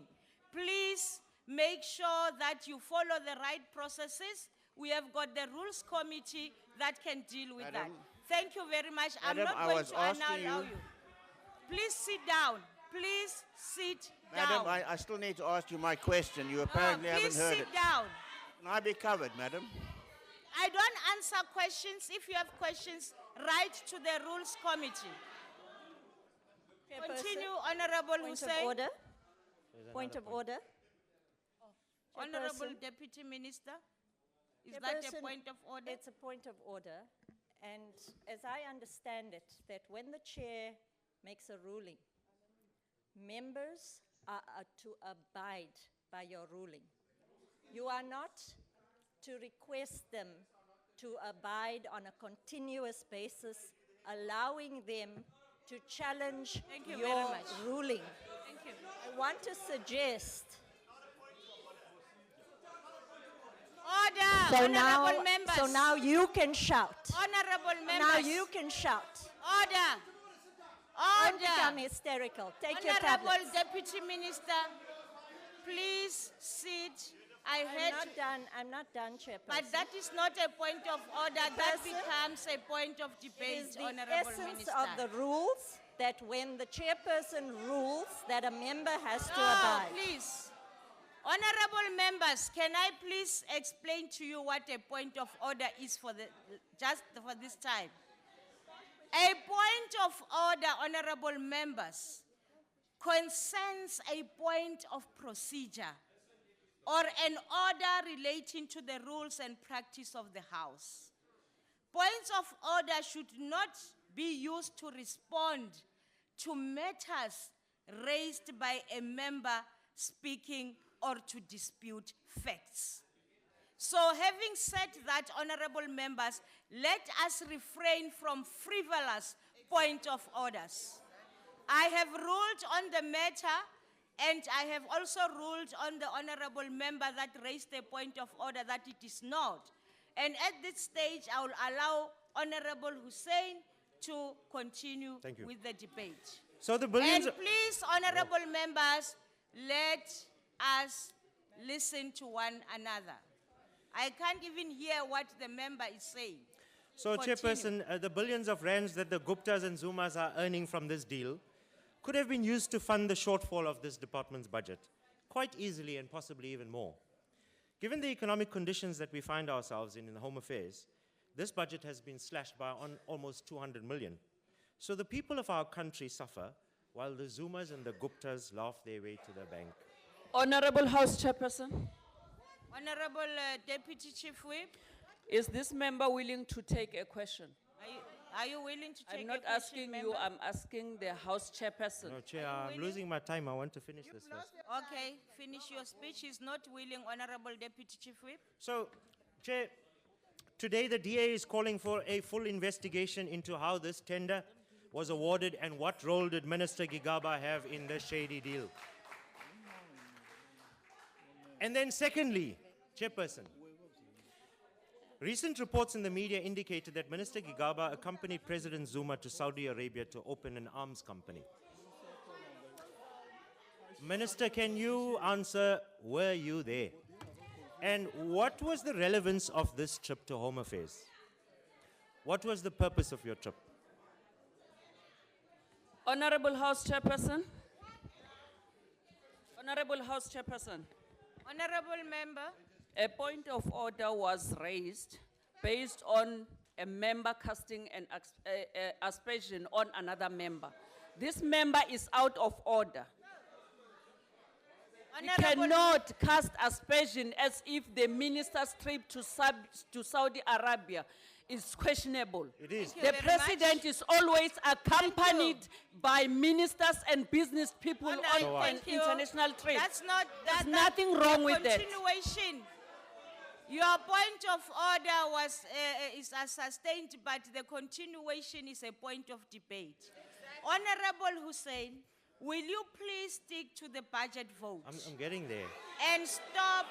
please make sure that you follow the right processes. We have got the Rules Committee that can deal with that. Madam, Thank you very much. I'm Madam, not I going was to allow asking you. you- Please sit down. Please sit Madam, down. I still need to ask you my question. You No, apparently haven't please heard sit it. down. Can I be covered, madam? I don't answer questions. If you have questions, write to the Rules Committee. Continue, Honorable Point of Hussein. order. Point of order. Honorable Chairperson. Deputy Minister. Is that a Chairperson, point of order? It's a point of order. And as I understand it, that when the chair makes a ruling, members are to abide by your ruling. You are not to request them to abide on a continuous basis, allowing them to challenge Thank you your very much. ruling. Thank you. I want to suggest Order, honorable members. so now you can shout. Honorable members. Now you can shout. Order. Don't become Order. hysterical. Take your Honorable tablets. Deputy Minister, please sit. I heard, I'm not done, Chairperson. but that is not a point of order. That Chairperson, becomes a point of It is debate, the Honorable essence Minister. of the rules that when the chairperson rules, that a member has to No, abide. please. Honorable members, can I please explain to you what a point of order is for just for this time? A point of order, honorable members, concerns a point of procedure or an order relating to the rules and practice of the House. Points of order should not be used to respond to matters raised by a member speaking or to dispute facts. So having said that, honorable members, let us refrain from frivolous point of orders. I have ruled on the matter, and I have also ruled on the honorable member that raised a point of order that it is not. And at this stage, I will allow Honorable Hussein to continue Thank you. with the debate. So the billions... And please, honorable members, let us listen to one another. I can't even hear what the member is saying. So, Continue. Chairperson, the billions of rands that the Guptas and Zumas are earning from this deal could have been used to fund the shortfall of this department's budget, quite easily and possibly even more. Given the economic conditions that we find ourselves in Home Affairs, this budget has been slashed by almost 200 million. So the people of our country suffer while the Zumas and the Guptas laugh their way to the bank. Honorable House Chairperson, Honorable Deputy Chief Whip, is this member willing to take a question? are you willing to take I'm a not question, asking you, member? I'm asking the House Chairperson. No, Chair, I'm losing my time. I want to finish this first. Okay, finish your speech. He's not willing, Honorable Deputy Chief Whip. So, Chair, Today, the DA is calling for a full investigation into how this tender was awarded and what role did Minister Gigaba have in the shady deal. And then secondly, Chairperson, recent reports in the media indicated that Minister Gigaba accompanied President Zuma to Saudi Arabia to open an arms company. Minister, can you answer, were you there? And what was the relevance of this trip to Home Affairs? What was the purpose of your trip? Honorable House Chairperson. Honorable House Chairperson. Honorable member. A point of order was raised based on a member casting an aspersion on another member. This member is out of order. You cannot cast aspersion as if the minister's trip to Saudi Arabia is questionable. It is. The president is always accompanied by ministers and business people on international trips. There's nothing wrong with that. Continuation. Your point of order was is sustained, but the continuation is a point of debate. Honorable Hussein, will you please stick to the budget vote? I'm getting there. And stop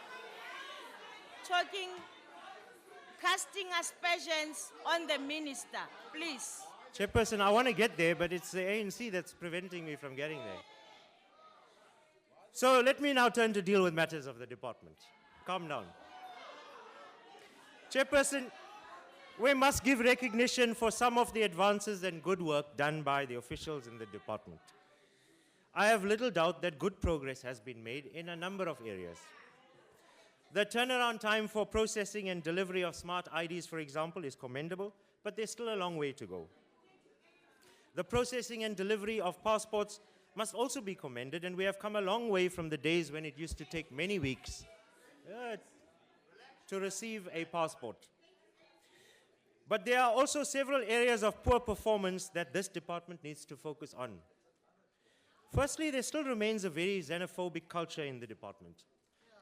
casting aspersions on the minister, please. Chairperson, I want to get there, but it's the ANC that's preventing me from getting there. So let me now turn to deal with matters of the department. Calm down. Chairperson, we must give recognition for some of the advances and good work done by the officials in the department. I have little doubt that good progress has been made in a number of areas. The turnaround time for processing and delivery of smart IDs, for example, is commendable, but there's still a long way to go. The processing and delivery of passports must also be commended, and we have come a long way from the days when it used to take many weeks to receive a passport. But there are also several areas of poor performance that this department needs to focus on. Firstly, there still remains a very xenophobic culture in the department.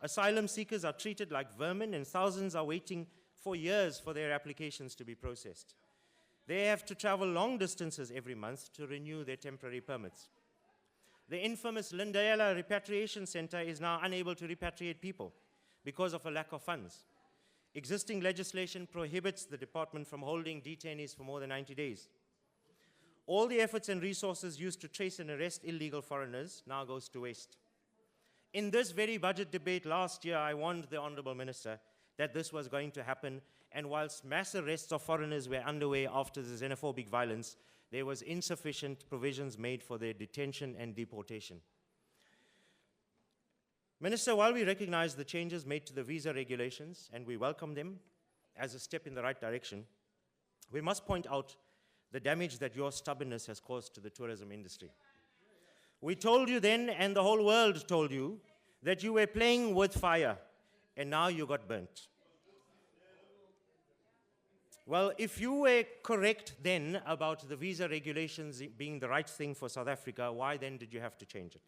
Asylum seekers are treated like vermin, and thousands are waiting for years for their applications to be processed. They have to travel long distances every month to renew their temporary permits. The infamous Lindela Repatriation Center is now unable to repatriate people because of a lack of funds. Existing legislation prohibits the department from holding detainees for more than 90 days. All the efforts and resources used to trace and arrest illegal foreigners now goes to waste. In this very budget debate last year, I warned the Honorable Minister that this was going to happen, and whilst mass arrests of foreigners were underway after the xenophobic violence, there was insufficient provisions made for their detention and deportation. Minister, while we recognize the changes made to the visa regulations, and we welcome them as a step in the right direction, we must point out the damage that your stubbornness has caused to the tourism industry. We told you then, and the whole world told you, that you were playing with fire, and now you got burnt. Well, if you were correct then about the visa regulations being the right thing for South Africa, why then did you have to change it?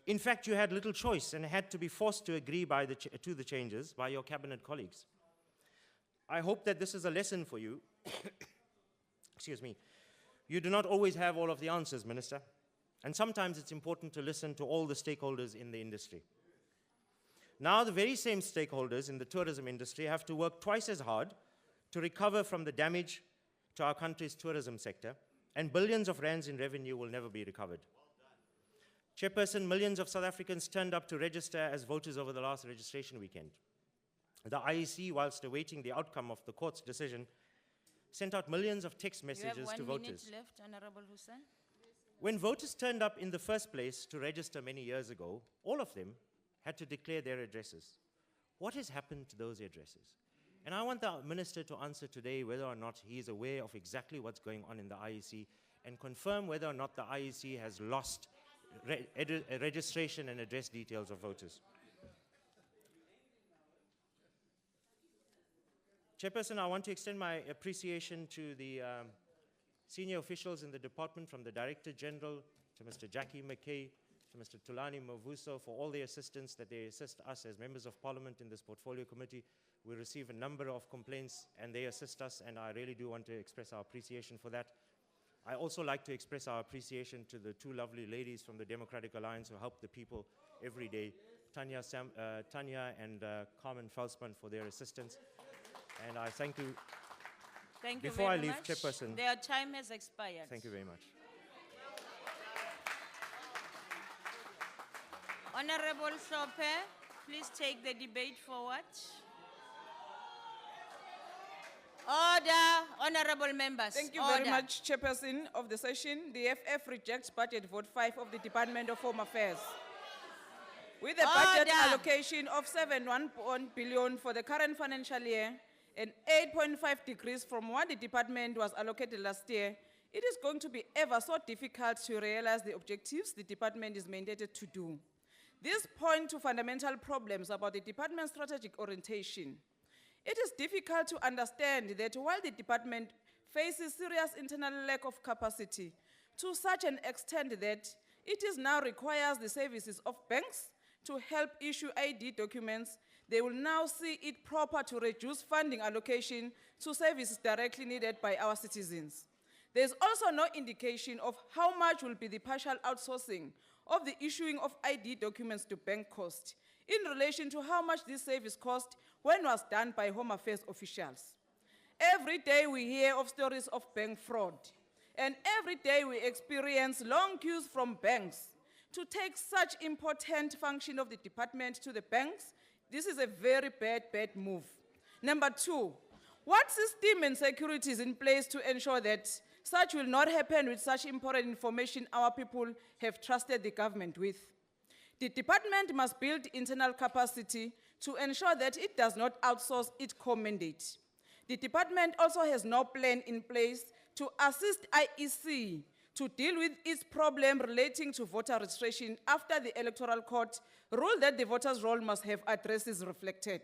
In fact, you had little choice and had to be forced to agree to the changes by your cabinet colleagues. I hope that this is a lesson for you. Excuse me. You do not always have all of the answers, Minister. And sometimes it's important to listen to all the stakeholders in the industry. Now, the very same stakeholders in the tourism industry have to work twice as hard to recover from the damage to our country's tourism sector, and billions of rands in revenue will never be recovered. Chairperson, millions of South Africans turned up to register as voters over the last registration weekend. The IEC, whilst awaiting the outcome of the court's decision, sent out millions of text messages to voters. You have 1 minute left, Honorable Hussein. When voters turned up in the first place to register many years ago, all of them had to declare their addresses. What has happened to those addresses? And I want the Minister to answer today whether or not he is aware of exactly what's going on in the IEC and confirm whether or not the IEC has lost registration and address details of voters. Chairperson, I want to extend my appreciation to the senior officials in the department, from the Director General to Mr. Jackie McKay, to Mr. Tulani Mavuso, for all the assistance that they assist us as members of Parliament in this portfolio committee We receive a number of complaints and they assist us, and I really do want to express our appreciation for that. I also like to express our appreciation to the two lovely ladies from the Democratic Alliance who help the people every day, Tanya and Carmen Felsman, for their assistance. And I thank you. Thank you Before I very leave, much. Chairperson. Their time has expired. Thank you very much. Honorable Sope, please take the debate forward. Order, honorable members. Thank you Order. very much, Chairperson of the session. The FF rejects budget vote 5 of the Department of Home Affairs. With a budget Order. allocation of 7.1 billion for the current financial year and 8.5 degrees from what the department was allocated last year, it is going to be ever so difficult to realize the objectives the department is mandated to do. This points to fundamental problems about the department's strategic orientation. It is difficult to understand that while the department faces serious internal lack of capacity, to such an extent that it is now requires the services of banks to help issue ID documents, they will now see it proper to reduce funding allocation to services directly needed by our citizens. There is also no indication of how much will be the partial outsourcing of the issuing of ID documents to bank cost in relation to how much this service cost when it was done by Home Affairs officials. Every day we hear of stories of bank fraud, and every day we experience long queues from banks. To take such important function of the department to the banks, this is a very bad move. Number 2, what system and security is in place to ensure that such will not happen with such important information our people have trusted the government with? The department must build internal capacity to ensure that it does not outsource its core mandate. The department also has no plan in place to assist IEC to deal with its problem relating to voter registration after the Electoral Court ruled that the voters' roll must have addresses reflected.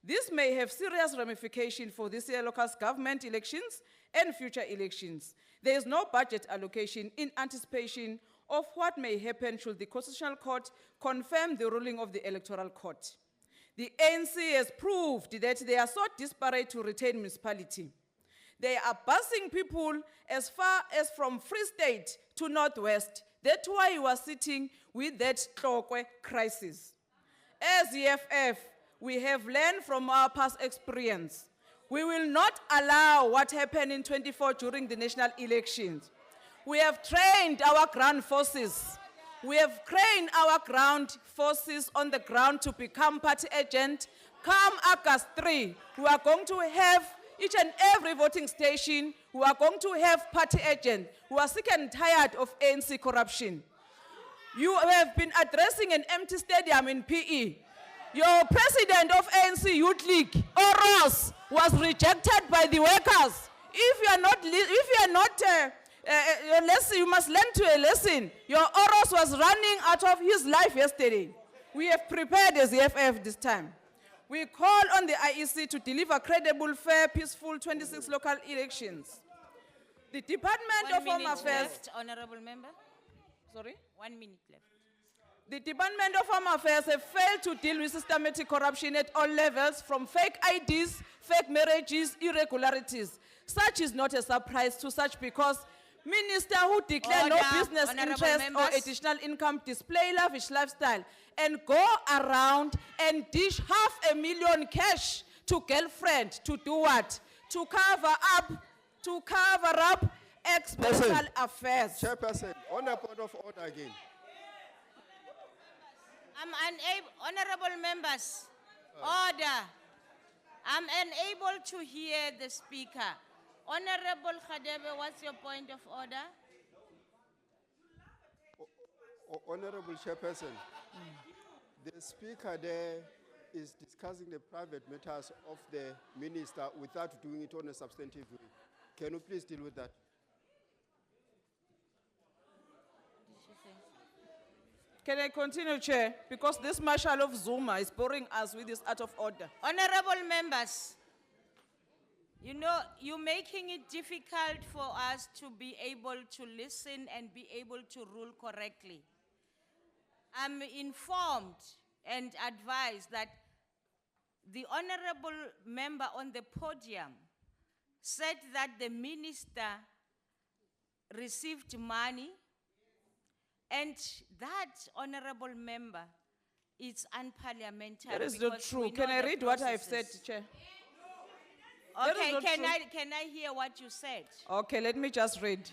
This may have serious ramifications for this year's local government elections and future elections. There is no budget allocation in anticipation of what may happen should the Constitutional Court confirm the ruling of the Electoral Court. The ANC has proved that they are so desperate to retain municipality. They are busing people as far as from Free State to Northwest. That's why you are sitting with that Tlokwe crisis. As EFF, we have learned from our past experience. We will not allow what happened in 24 during the national elections. We have trained our ground forces. We have trained our ground forces on the ground to become party agent. Come August 3, we are going to have each and every voting station, we are going to have party agents who are sick and tired of ANC corruption. You have been addressing an empty stadium in PE. Your president of ANC Youth League, Oros, was rejected by the workers. If you must learn to a lesson. Your Oros was running out of his life yesterday. We have prepared as the FF this time. We call on the IEC to deliver credible, fair, peaceful 26 local elections. The Department of Home Affairs... Left, honorable member. Sorry? 1 minute left. The Department of Home Affairs have failed to deal with systematic corruption at all levels, from fake IDs, fake marriages, irregularities. Such is not a surprise to such because minister who declare no business interest or additional income display lavish lifestyle and go around and dish 500,000 cash to girlfriend to do what? To cover up ex-marital affairs. Chairperson, on the point of order again. I'm unable, honorable members, order. I'm unable to hear the speaker. Honorable Khadebe, what's your point of order? Honorable Chairperson, the speaker there is discussing the private matters of the minister without doing it on a substantive way. Can you please deal with that? Can I continue, Chair? Because this Marshal of Zuma is boring us with this out of order. Honorable members, you know, you're making it difficult for us to be able to listen and be able to rule correctly. I'm informed and advised that the honorable member on the podium said that the minister received money, and that honorable member is unparliamentary. That is not because true. we Can know I the read what I've said, processes. Chair? That is Okay, not can true. I hear what you said? Okay, let me just read.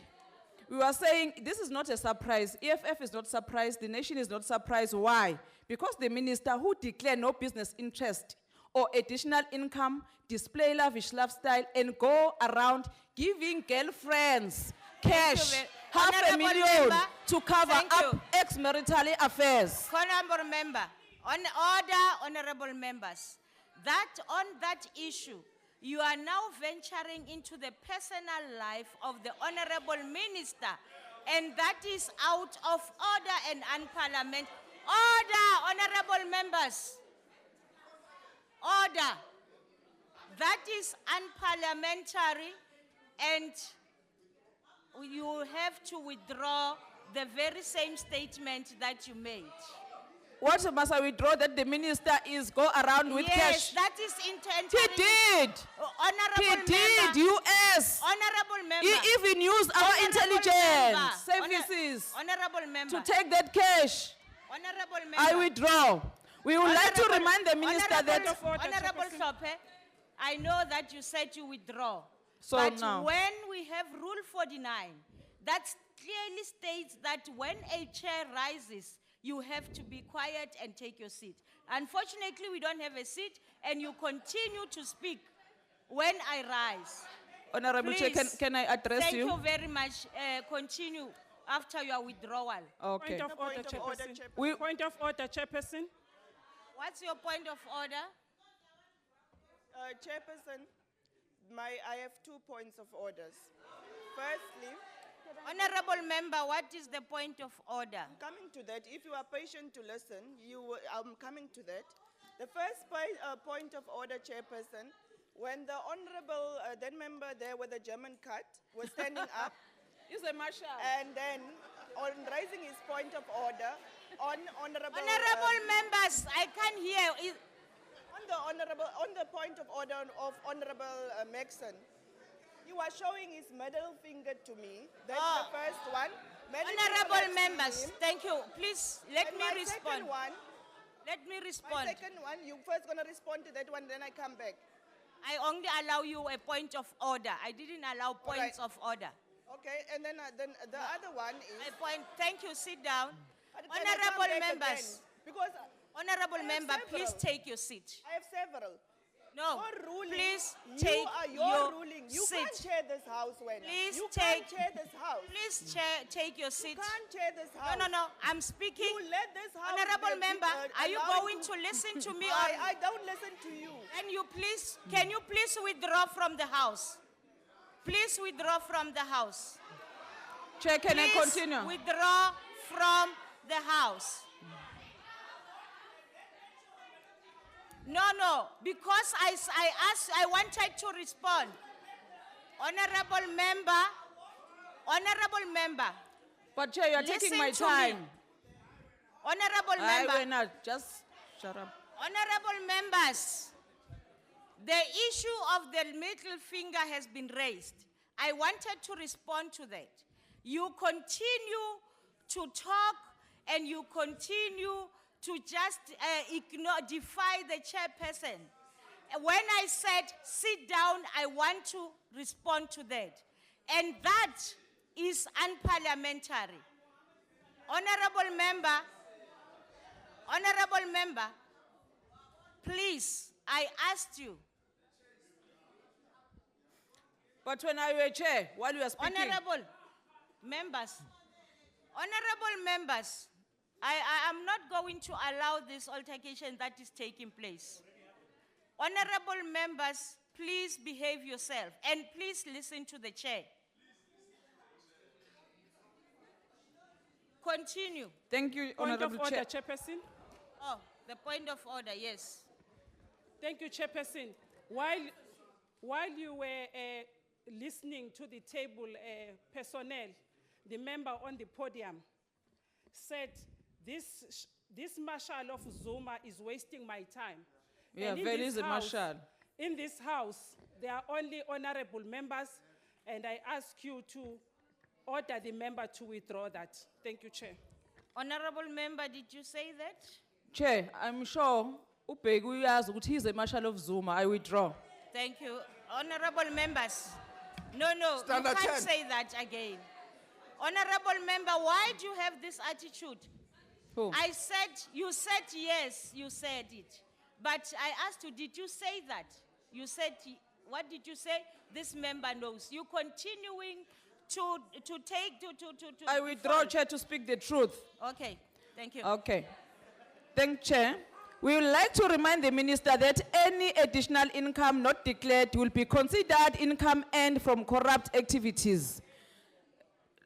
We were saying this is not a surprise. EFF is not surprised. The nation is not surprised. Why? Because the minister who declared no business interest or additional income, display lavish lifestyle, and go around giving girlfriends cash, Honorable $500,000 member, to cover thank up you. ex-marital affairs. Honorable member, on order, honorable members, that on that issue, you are now venturing into the personal life of the honorable minister, and that is out of order and unparliamentary. Order, honorable members. Order. That is unparliamentary, and you have to withdraw the very same statement that you made. What must I withdraw that the minister is go around with Yes, cash? that is intent. He did. Honorable He did, member. US. Honorable member. He even used our Honorable intelligence member. services Honorable member. to take that cash. Honorable member. I withdraw. We would like to Honorable- remind the minister that. Honorable Sope, I know that you said you withdraw. So but now. when we have Rule 49, that clearly states that when a chair rises, you have to be quiet and take your seat. Unfortunately, we don't have a seat, and you continue to speak when I rise. Honorable Chair, Please, can I address thank you? you very much. Continue after your withdrawal. Okay. Point of order, Chairperson. We- Point of order, Chairperson. What's your point of order? Chairperson, I have 2 points of orders. Firstly, Honorable member, what is the point of order? I'm coming to that. If you are patient to listen, I'm coming to that. The first point of order, Chairperson, when the honorable then member there with the German cut was standing up, He's a marshal. and then on raising his point of order, on honorable Members, I can't hear. on the point of order of honorable Maxon, you are showing his middle finger to me. That's the first one. Many people Honorable have seen members, him. thank you. Please, let And me my respond. second one, Let me my respond. second one, you first gonna respond to that one, then I come back. I only allow you a point of order. I didn't allow points of order. Okay, and then the other one is. A point. Thank you. Sit down. Can I come Honorable back members. again? Because Honorable I have member, please several. take your seat. I have several. No, Your ruling, please you take are your ruling. You seat. can't chair this house, when Please you take- can't chair this house. Please take your seat. You can't chair this house. No. I'm speaking. You let this house. Honorable be- member, are you allowed going to listen to me or? I don't listen to you. Can you please withdraw from the house? Please withdraw from the house. Chair, can I Please continue? withdraw from the house. No, because I wanted to respond. Honorable member, But Chair, you are listen taking my to me. time. Honorable I member. will not. Just shut up. Honorable members, the issue of the middle finger has been raised. I wanted to respond to that. You continue to talk and you continue to just defy the chairperson. When I said sit down, I want to respond to that. And that is unparliamentary. Honorable member, please, I asked you. But when I were chair, while you were speaking. Honorable members, I am not going to allow this altercation that is taking place. Honorable members, please behave yourself and please listen to the chair. Continue. Thank you, Point of Honorable order, Chair. Chairperson. Oh, the point of order, yes. Thank you, Chairperson. While you were listening to the table personnel, the member on the podium said, this marshal of Zuma is wasting my time. Yeah, And in very this the house- marshal. In this house, there are only honorable members, and I ask you to order the member to withdraw that. Thank you, Chair. Honorable member, did you say that? Chair, I'm sure Ubheki uyazi ukuthi he's a marshal of Zuma. I withdraw. Thank you. Honorable members. No, Standard you can't 10. say that again. Honorable member, why do you have this attitude? Who? I said, you said yes, you said it. But I asked you, did you say that? You said, what did you say? This member knows. You continuing to take, to I withdraw, default. Chair, to speak the truth. Okay, thank you. Okay. Thank Chair. We would like to remind the minister that any additional income not declared will be considered income earned from corrupt activities.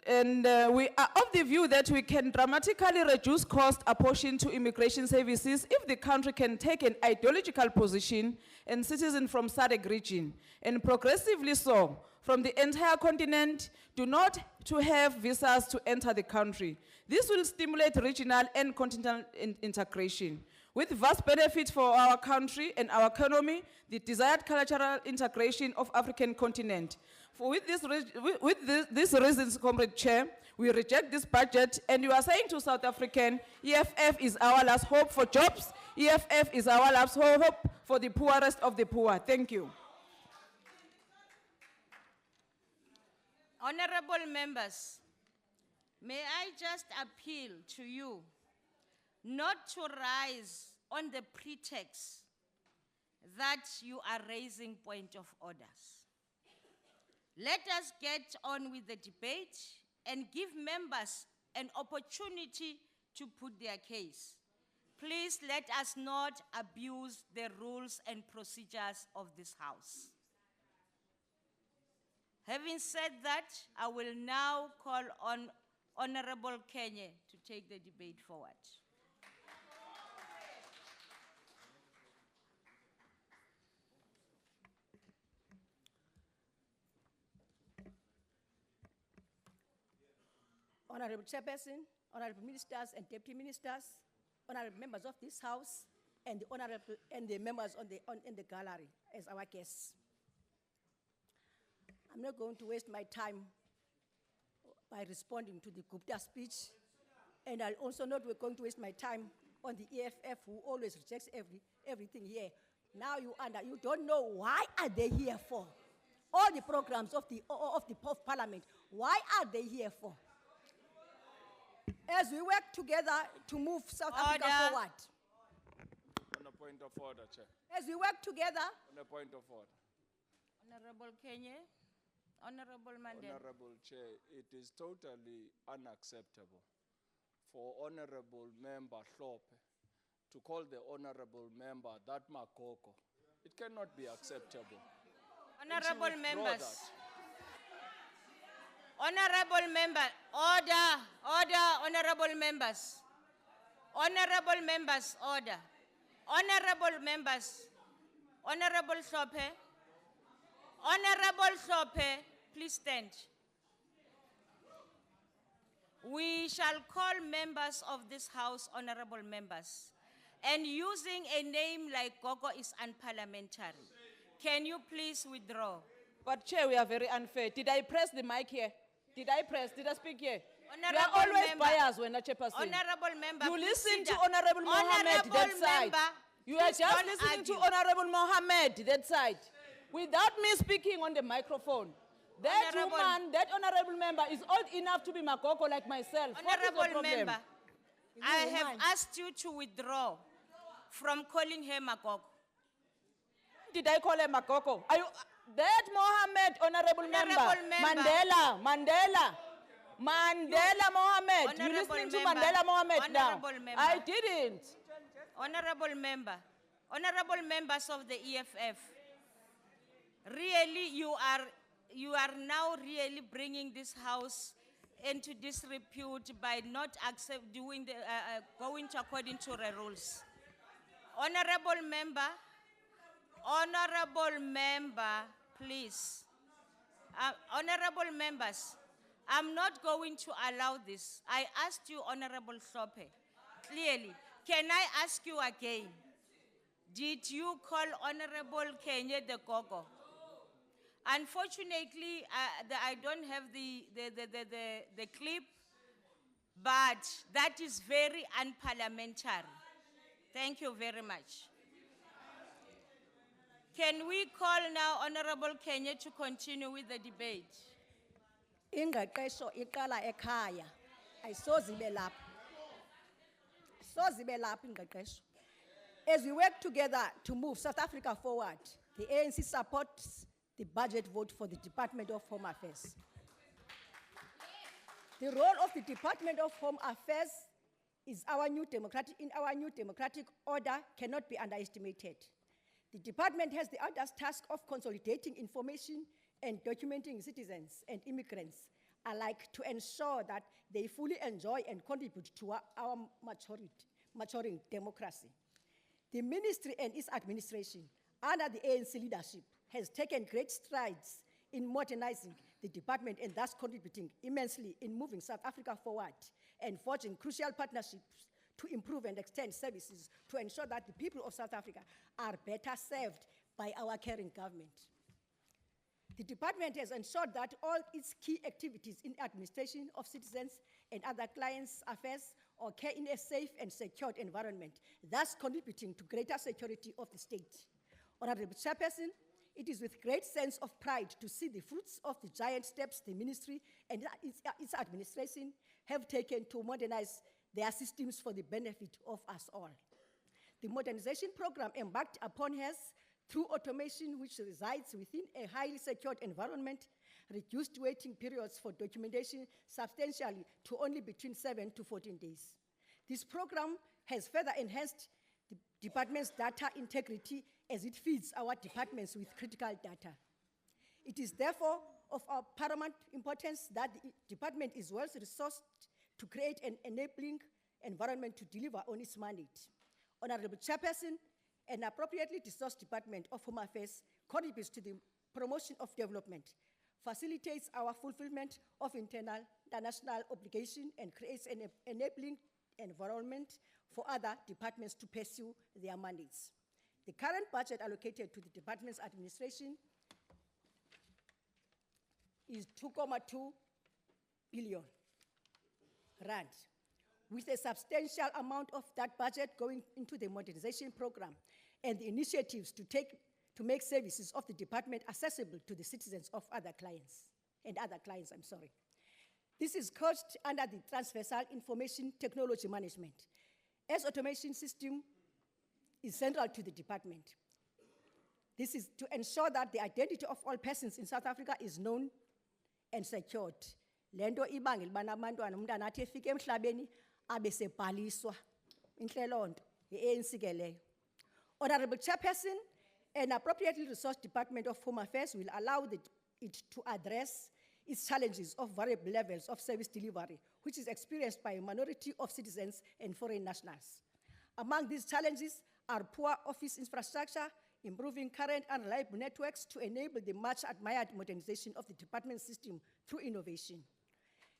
And we are of the view that we can dramatically reduce cost apportioned to immigration services if the country can take an ideological position and citizens from SADC region, and progressively so, from the entire continent, do not to have visas to enter the country. This will stimulate regional and continental integration. With vast benefits for our country and our economy, the desired cultural integration of African continent. With these reasons, Comrade Chair, we reject this budget, and you are saying to South African, EFF is our last hope for jobs, EFF is our last hope for the poorest of the poor. Thank you. Honorable members, may I just appeal to you not to rise on the pretext that you are raising point of orders. Let us get on with the debate and give members an opportunity to put their case. Please let us not abuse the rules and procedures of this House. Having said that, I will now call on Honorable Kenye to take the debate forward. Honorable Chairperson, Honorable Ministers and Deputy Ministers, Honorable members of this House, and the members in the gallery as our guests. I'm not going to waste my time by responding to the Gupta speech, and I'll also not going to waste my time on the EFF, who always rejects everything here. Now you don't know why are they here for? All the programs of Parliament, why are they here for? As we work together to move South Africa forward. On a point of order, Chair. As we work together. On a point of order. Honorable Kenye, Honorable Mandela. Honorable Chair, it is totally unacceptable for Honorable Member Hlope to call the Honorable Member that Makoko. It cannot be acceptable. Honorable members. Honorable member, order, honorable members. Honorable members, order. Honorable members, Honorable Hlope, Honorable Hlope, please stand. We shall call members of this House honorable members. And using a name like Gogo is unparliamentary. Can you please withdraw? But Chair, we are very unfair. Did I press the mic here? Did I speak here? Honorable you are always member, biased when a chairperson. Honorable member, You please listen sit to down. Honorable Mohammed that side. Member, You are please just don't listening to argue. Honorable Mohammed that side. Without me speaking on the microphone. That honorable member is old enough to be Makoko like myself. What is the Honorable problem? member, I have asked you to withdraw from calling her Makoko. Did I call her Makoko? Are you, that Mohammed, honorable member, Mandela Mohammed. You listening to Mandela Mohammed now? I didn't. Honorable member, honorable members of the EFF, really you are now really bringing this House into disrepute by not going according to the rules. Honorable member, please. Honorable members, I'm not going to allow this. I asked you, Honorable Hlope, clearly. Can I ask you again? Did you call Honorable Kenya the Gogo? Unfortunately, I don't have the clip, but that is very unparliamentary. Thank you very much. Can we call now Honorable Kenya to continue with the debate? Ingqeqesho iqala ekhaya. Ayisoze ibe lapha. Ayisoze ibe lapha ingqeqesho. As we work together to move South Africa forward, the ANC supports the budget vote for the Department of Home Affairs. The role of the Department of Home Affairs in our new democratic order cannot be underestimated. The department has the arduous task of consolidating information and documenting citizens and immigrants alike to ensure that they fully enjoy and contribute to our maturing democracy. The ministry and its administration, under the ANC leadership, has taken great strides in modernizing the department and thus contributing immensely in moving South Africa forward and forging crucial partnerships to improve and extend services to ensure that the people of South Africa are better served by our caring government. The department has ensured that all its key activities in administration of citizens and other clients' affairs occur in a safe and secured environment, thus contributing to greater security of the state. Honorable Chairperson, it is with great sense of pride to see the fruits of the giant steps the ministry and its administration have taken to modernize their systems for the benefit of us all. The modernization program embarked upon has, through automation which resides within a highly secured environment, reduced waiting periods for documentation substantially to only between 7 to 14 days. This program has further enhanced the department's data integrity as it feeds our departments with critical data. It is therefore of our paramount importance that the department is well resourced to create an enabling environment to deliver on its mandate. Honorable Chairperson, an appropriately resourced Department of Home Affairs contributes to the promotion of development, facilitates our fulfillment of international obligation, and creates an enabling environment for other departments to pursue their mandates. The current budget allocated to the department's administration is 2.2 billion rand, with a substantial amount of that budget going into the modernization program and the initiatives to make services of the department accessible to the citizens of other clients. This is couched under the transversal information technology management, as automation system is central to the department. This is to ensure that the identity of all persons in South Africa is known and secured. Lento ibangela ubana abantwana umntana athi efika emhlabeni abe sebhaliswa inhlelonto ye-ANC ke leyo. Honorable Chairperson, an appropriately resourced Department of Home Affairs will allow it to address its challenges of variable levels of service delivery, which is experienced by a minority of citizens and foreign nationals. Among these challenges are poor office infrastructure, improving current and reliable networks to enable the much admired modernization of the department system through innovation.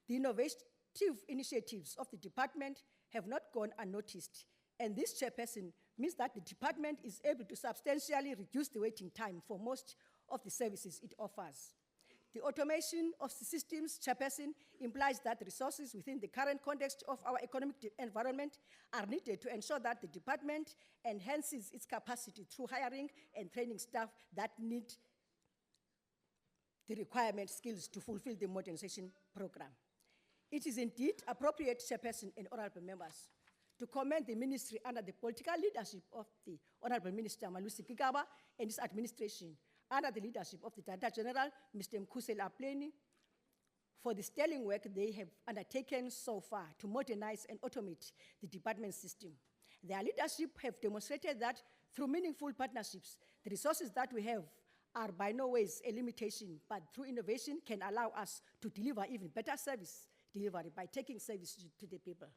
The innovative initiatives of the department have not gone unnoticed, and this, Chairperson, means that the department is able to substantially reduce the waiting time for most of the services it offers. The automation of the systems, Chairperson, implies that resources within the current context of our economic environment are needed to ensure that the department enhances its capacity through hiring and training staff that need the requirement skills to fulfill the modernization program. It is indeed appropriate, Chairperson and honorable members, to commend the ministry under the political leadership of the Honorable Minister Malusi Gigaba and his administration, under the leadership of the Director General, Mr. Mkhuseli Apleni, for the sterling work they have undertaken so far to modernize and automate the department system. Their leadership have demonstrated that through meaningful partnerships, the resources that we have are by no ways a limitation, but through innovation can allow us to deliver even better service delivery by taking service to the people.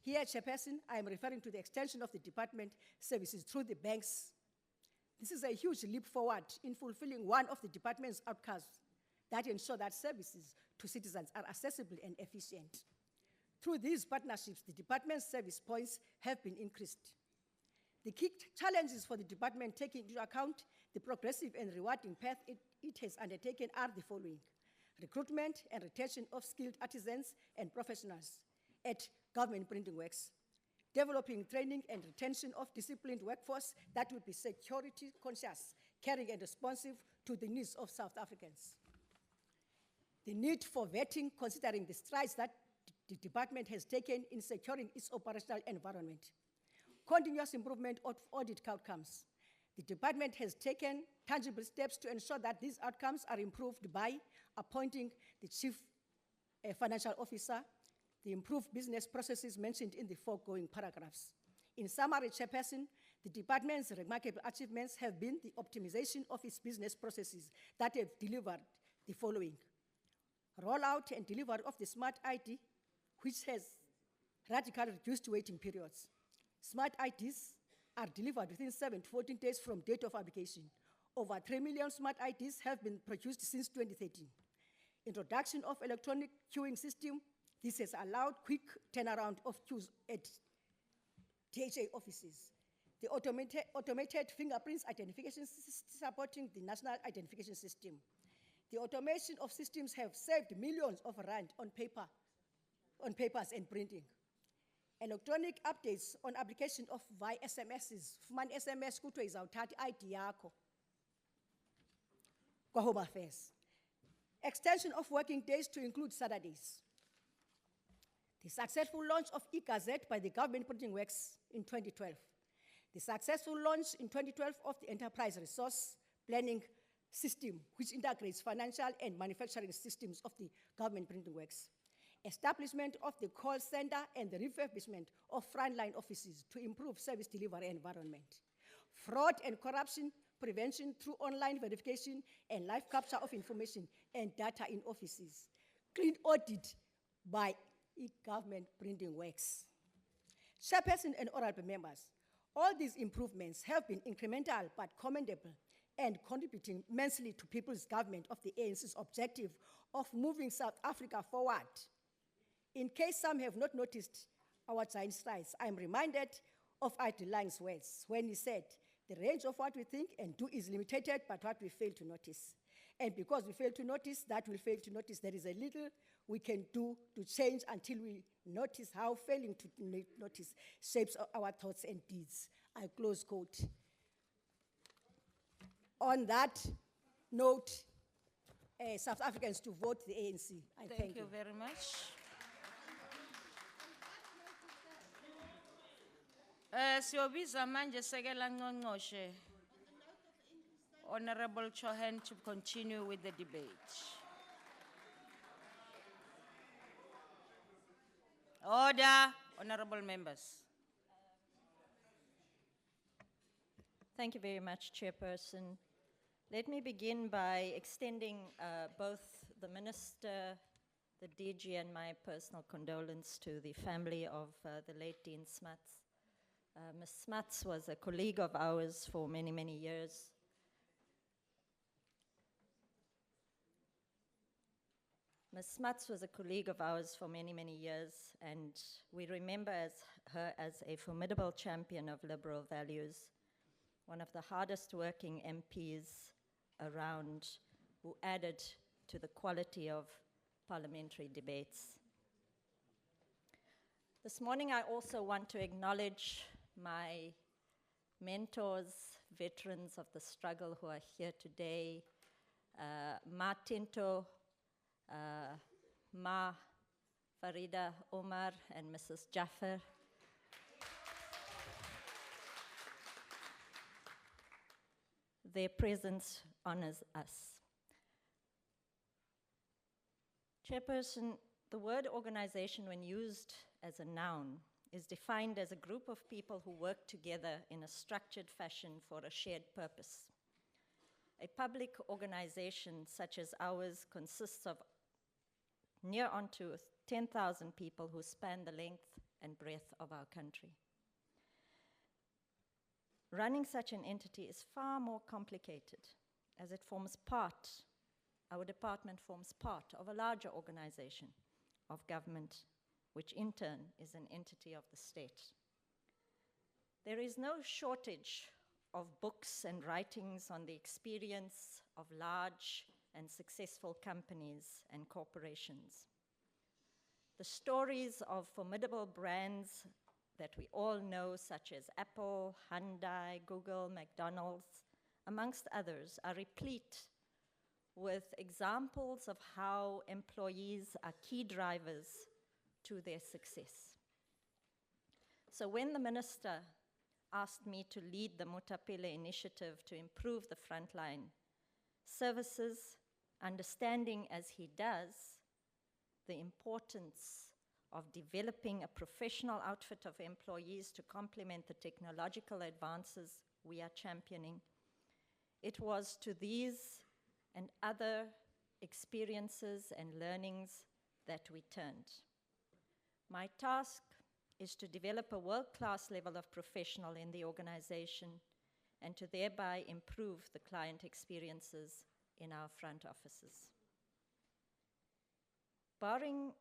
Here, Chairperson, I am referring to the extension of the department services through the banks. This is a huge leap forward in fulfilling one of the department's outcomes that ensure that services to citizens are accessible and efficient. Through these partnerships, the department's service points have been increased. The key challenges for the department, taking into account the progressive and rewarding path it has undertaken, are the following: recruitment and retention of skilled artisans and professionals at government printing works, developing training and retention of disciplined workforce that will be security conscious, caring and responsive to the needs of South Africans. The need for vetting, considering the strides that the department has taken in securing its operational environment. Continuous improvement of audit outcomes. The department has taken tangible steps to ensure that these outcomes are improved by appointing the chief financial officer, the improved business processes mentioned in the foregoing paragraphs. In summary, Chairperson, the department's remarkable achievements have been the optimization of its business processes that have delivered the following: rollout and delivery of the Smart ID, which has radically reduced waiting periods. Smart IDs are delivered within 7 to 14 days from date of application. Over 3 million Smart IDs have been produced since 2013. Introduction of electronic queuing system. This has allowed quick turnaround of queues at DHA offices. The automated fingerprints identification supporting the national identification system. The automation of systems have saved millions of rand on papers and printing. Electronic updates on application of via SMSs. Fumana SMS kuthiwa izawuthatha i-ID yakho kwa-Home Affairs. Extension of working days to include Saturdays. The successful launch of e-Gazette by the government printing works in 2012. The successful launch in 2012 of the enterprise resource planning system, which integrates financial and manufacturing systems of the government printing works. Establishment of the call center and the refurbishment of frontline offices to improve service delivery environment. Fraud and corruption prevention through online verification and live capture of information and data in offices. Clean audit by e-government printing works. Chairperson and honorable members, all these improvements have been incremental but commendable and contributing immensely to people's government of the ANC's objective of moving South Africa forward. In case some have not noticed our giant strides, I am reminded of Ida Lang's words when he said, "The range of what we think and do is limited, but what we fail to notice. And because we fail to notice, that we fail to notice, there is a little we can do to change until we notice how failing to notice shapes our thoughts and deeds." I close quote. On that note, South Africans to vote the ANC. I thank you very much. Siyobiza manje Sekela Ngqongqoshe, Honorable Chohan, to continue with the debate. Order, honorable members. Thank you very much, Chairperson. Let me begin by extending both the Minister, the DG, and my personal condolence to the family of the late Dean Smuts. Ms. Smuts was a colleague of ours for many, many years. Ms. Smuts was a colleague of ours for many, many years, and we remember her as a formidable champion of liberal values, one of the hardest working MPs around, who added to the quality of parliamentary debates. This morning I also want to acknowledge my mentors, veterans of the struggle who are here today, Ma Tinto, Ma Farida Omar, and Mrs. Jaffer. Their presence honors us. Chairperson, the word organization, when used as a noun, is defined as a group of people who work together in a structured fashion for a shared purpose. A public organization such as ours consists of near onto 10,000 people who span the length and breadth of our country. Running such an entity is far more complicated, as it forms part, our department forms part of a larger organization of government, which in turn is an entity of the state. There is no shortage of books and writings on the experience of large and successful companies and corporations. The stories of formidable brands that we all know, such as Apple, Hyundai, Google, McDonald's, amongst others, are replete with examples of how employees are key drivers to their success. So when the minister asked me to lead the Mutapele initiative to improve the frontline services, understanding as he does the importance of developing a professional outfit of employees to complement the technological advances we are championing, it was to these and other experiences and learnings that we turned. My task is to develop a world-class level of professional in the organization and to thereby improve the client experiences in our front offices. Barring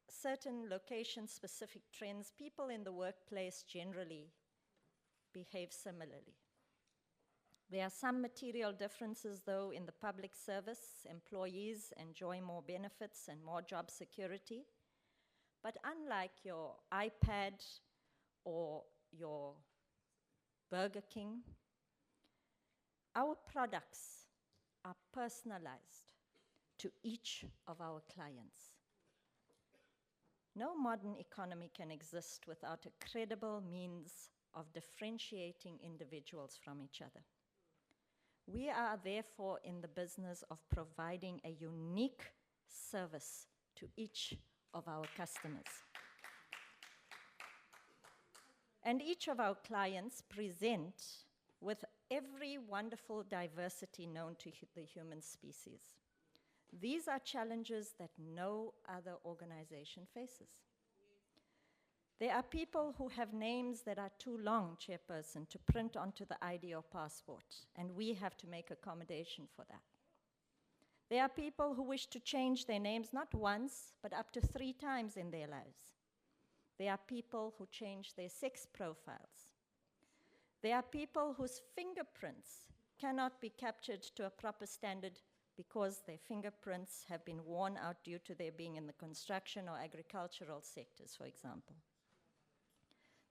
certain location-specific trends, people in the workplace generally behave similarly. There are some material differences, though. In the public service, employees enjoy more benefits and more job security. But unlike your iPad or your Burger King, our products are personalized to each of our clients. No modern economy can exist without a credible means of differentiating individuals from each other. We are therefore in the business of providing a unique service to each of our customers. And each of our clients present with every wonderful diversity known to the human species. These are challenges that no other organization faces. There are people who have names that are too long, Chairperson, to print onto the ID or passport, and we have to make accommodation for that. There are people who wish to change their names not once, but up to 3 times in their lives. There are people who change their sex profiles. There are people whose fingerprints cannot be captured to a proper standard because their fingerprints have been worn out due to their being in the construction or agricultural sectors, for example.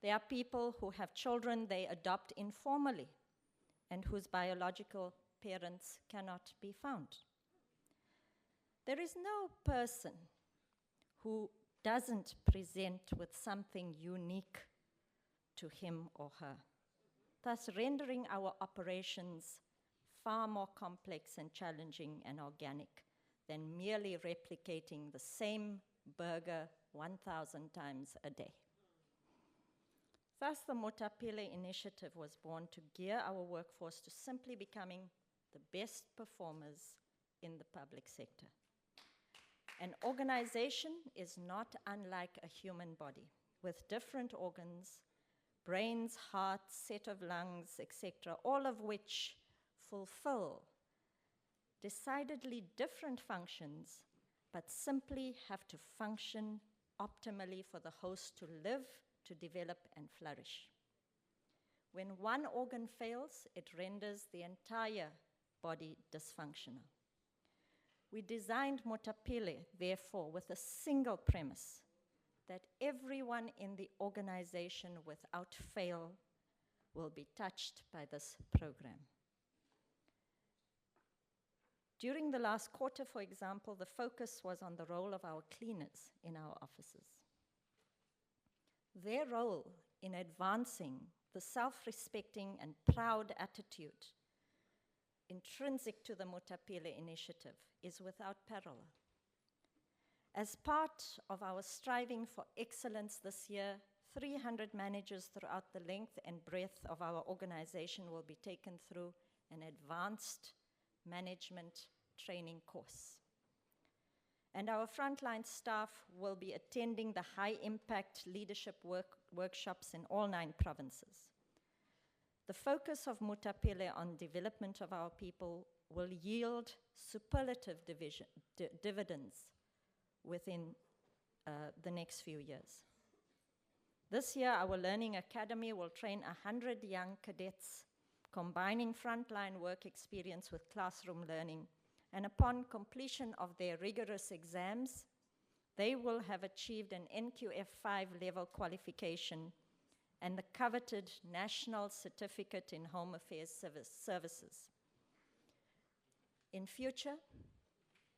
There are people who have children they adopt informally and whose biological parents cannot be found. There is no person who doesn't present with something unique to him or her, thus rendering our operations far more complex and challenging and organic than merely replicating the same burger 1,000 times a day. Thus, the Mutapele initiative was born to gear our workforce to simply becoming the best performers in the public sector. An organization is not unlike a human body, with different organs, brains, hearts, set of lungs, etc., all of which fulfill decidedly different functions, but simply have to function optimally for the host to live, to develop, and flourish. When one organ fails, it renders the entire body dysfunctional. We designed Mutapele, therefore, with a single premise, that everyone in the organization without fail will be touched by this program. During the last quarter, for example, the focus was on the role of our cleaners in our offices. Their role in advancing the self-respecting and proud attitude intrinsic to the Mutapele initiative is without parallel. As part of our striving for excellence this year, 300 managers throughout the length and breadth of our organization will be taken through an advanced management training course. And our frontline staff will be attending the high-impact leadership workshops in all 9 provinces. The focus of Mutapele on development of our people will yield superlative dividends within the next few years. This year, our Learning Academy will train 100 young cadets, combining frontline work experience with classroom learning. And upon completion of their rigorous exams, they will have achieved an NQF5 level qualification and the coveted National Certificate in Home Affairs Services. In future,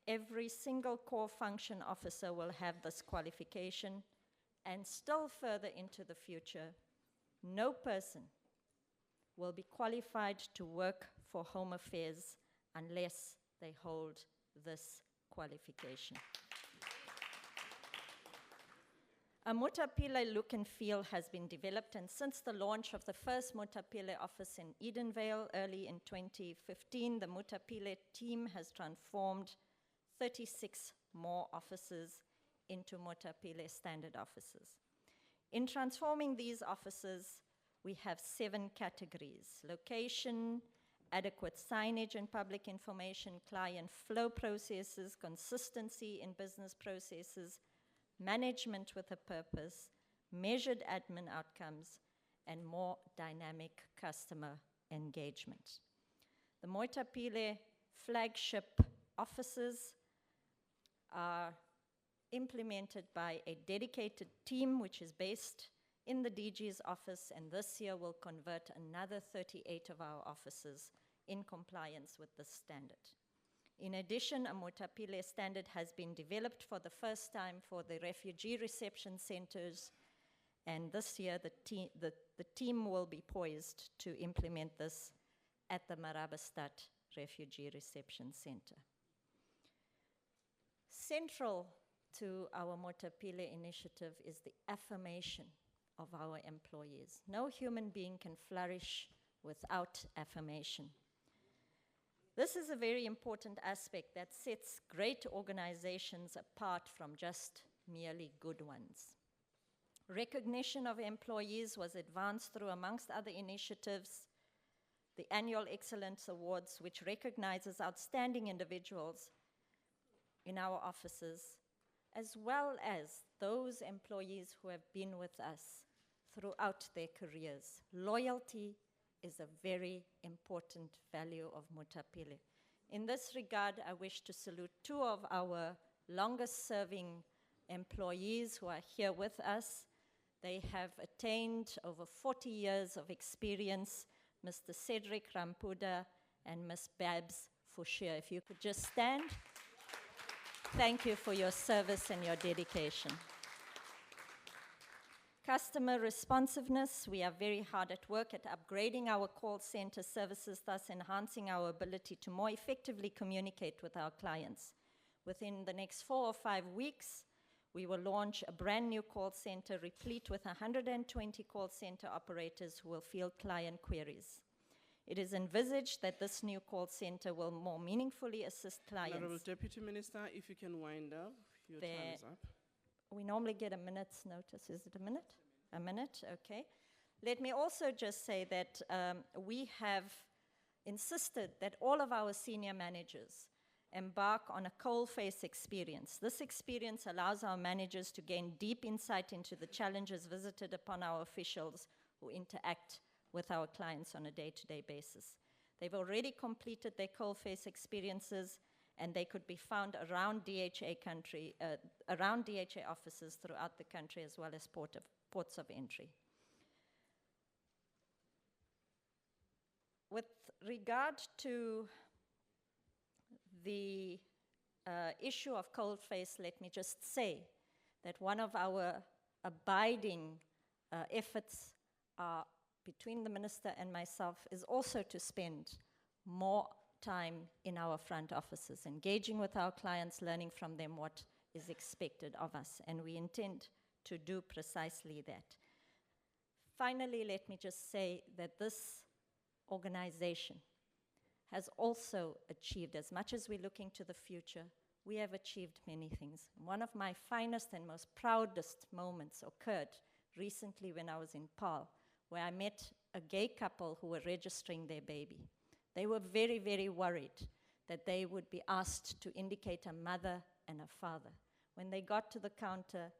every single core function officer will have this qualification, and still further into the future, no person will be qualified to work for Home Affairs unless they hold this qualification. A Mutapile look and feel has been developed, and since the launch of the first Mutapile office in Edenvale early in 2015, the Mutapile team has transformed 36 more offices into Mutapile standard offices. In transforming these offices, we have 7 categories: location, adequate signage and public information, client flow processes, consistency in business processes, management with a purpose, measured admin outcomes, and more dynamic customer engagement. The Mutapile flagship offices are implemented by a dedicated team which is based in the DG's office, and this year will convert another 38 of our offices in compliance with this standard. In addition, a Mutapile standard has been developed for the first time for the refugee reception centers, and this year the team will be poised to implement this at the Marabastad Refugee Reception Center. Central to our Mutapile initiative is the affirmation of our employees. No human being can flourish without affirmation. This is a very important aspect that sets great organizations apart from just merely good ones. Recognition of employees was advanced through, amongst other initiatives, the annual Excellence Awards, which recognizes outstanding individuals in our offices, as well as those employees who have been with us throughout their careers. Loyalty is a very important value of Mutapile. In this regard, I wish to salute 2 of our longest serving employees who are here with us. They have attained over 40 years of experience, Mr. Cedric Rampuda and Ms. Babs Fouchier. If you could just stand. Thank you for your service and your dedication. Customer responsiveness, we are very hard at work at upgrading our call center services, thus enhancing our ability to more effectively communicate with our clients. Within the next 4 or 5 weeks, we will launch a brand new call center replete with 120 call center operators who will field client queries. It is envisaged that this new call center will more meaningfully assist clients. Honorable Deputy Minister, if you can wind up, your time is up. We normally get a minute's notice. Is it a minute? A minute, okay. Let me also just say that we have insisted that all of our senior managers embark on a coalface experience. This experience allows our managers to gain deep insight into the challenges visited upon our officials who interact with our clients on a day-to-day basis. They've already completed their coalface experiences, and they could be found around DHA offices throughout the country, as well as ports of entry. With regard to the issue of coalface, let me just say that one of our abiding efforts between the Minister and myself is also to spend more time in our front offices, engaging with our clients, learning from them what is expected of us, and we intend to do precisely that. Finally, let me just say that this organization has also achieved, as much as we're looking to the future, we have achieved many things. One of my finest and most proudest moments occurred recently when I was in Paarl, where I met a gay couple who were registering their baby. They were very, very worried that they would be asked to indicate a mother and a father. When they got to the counter,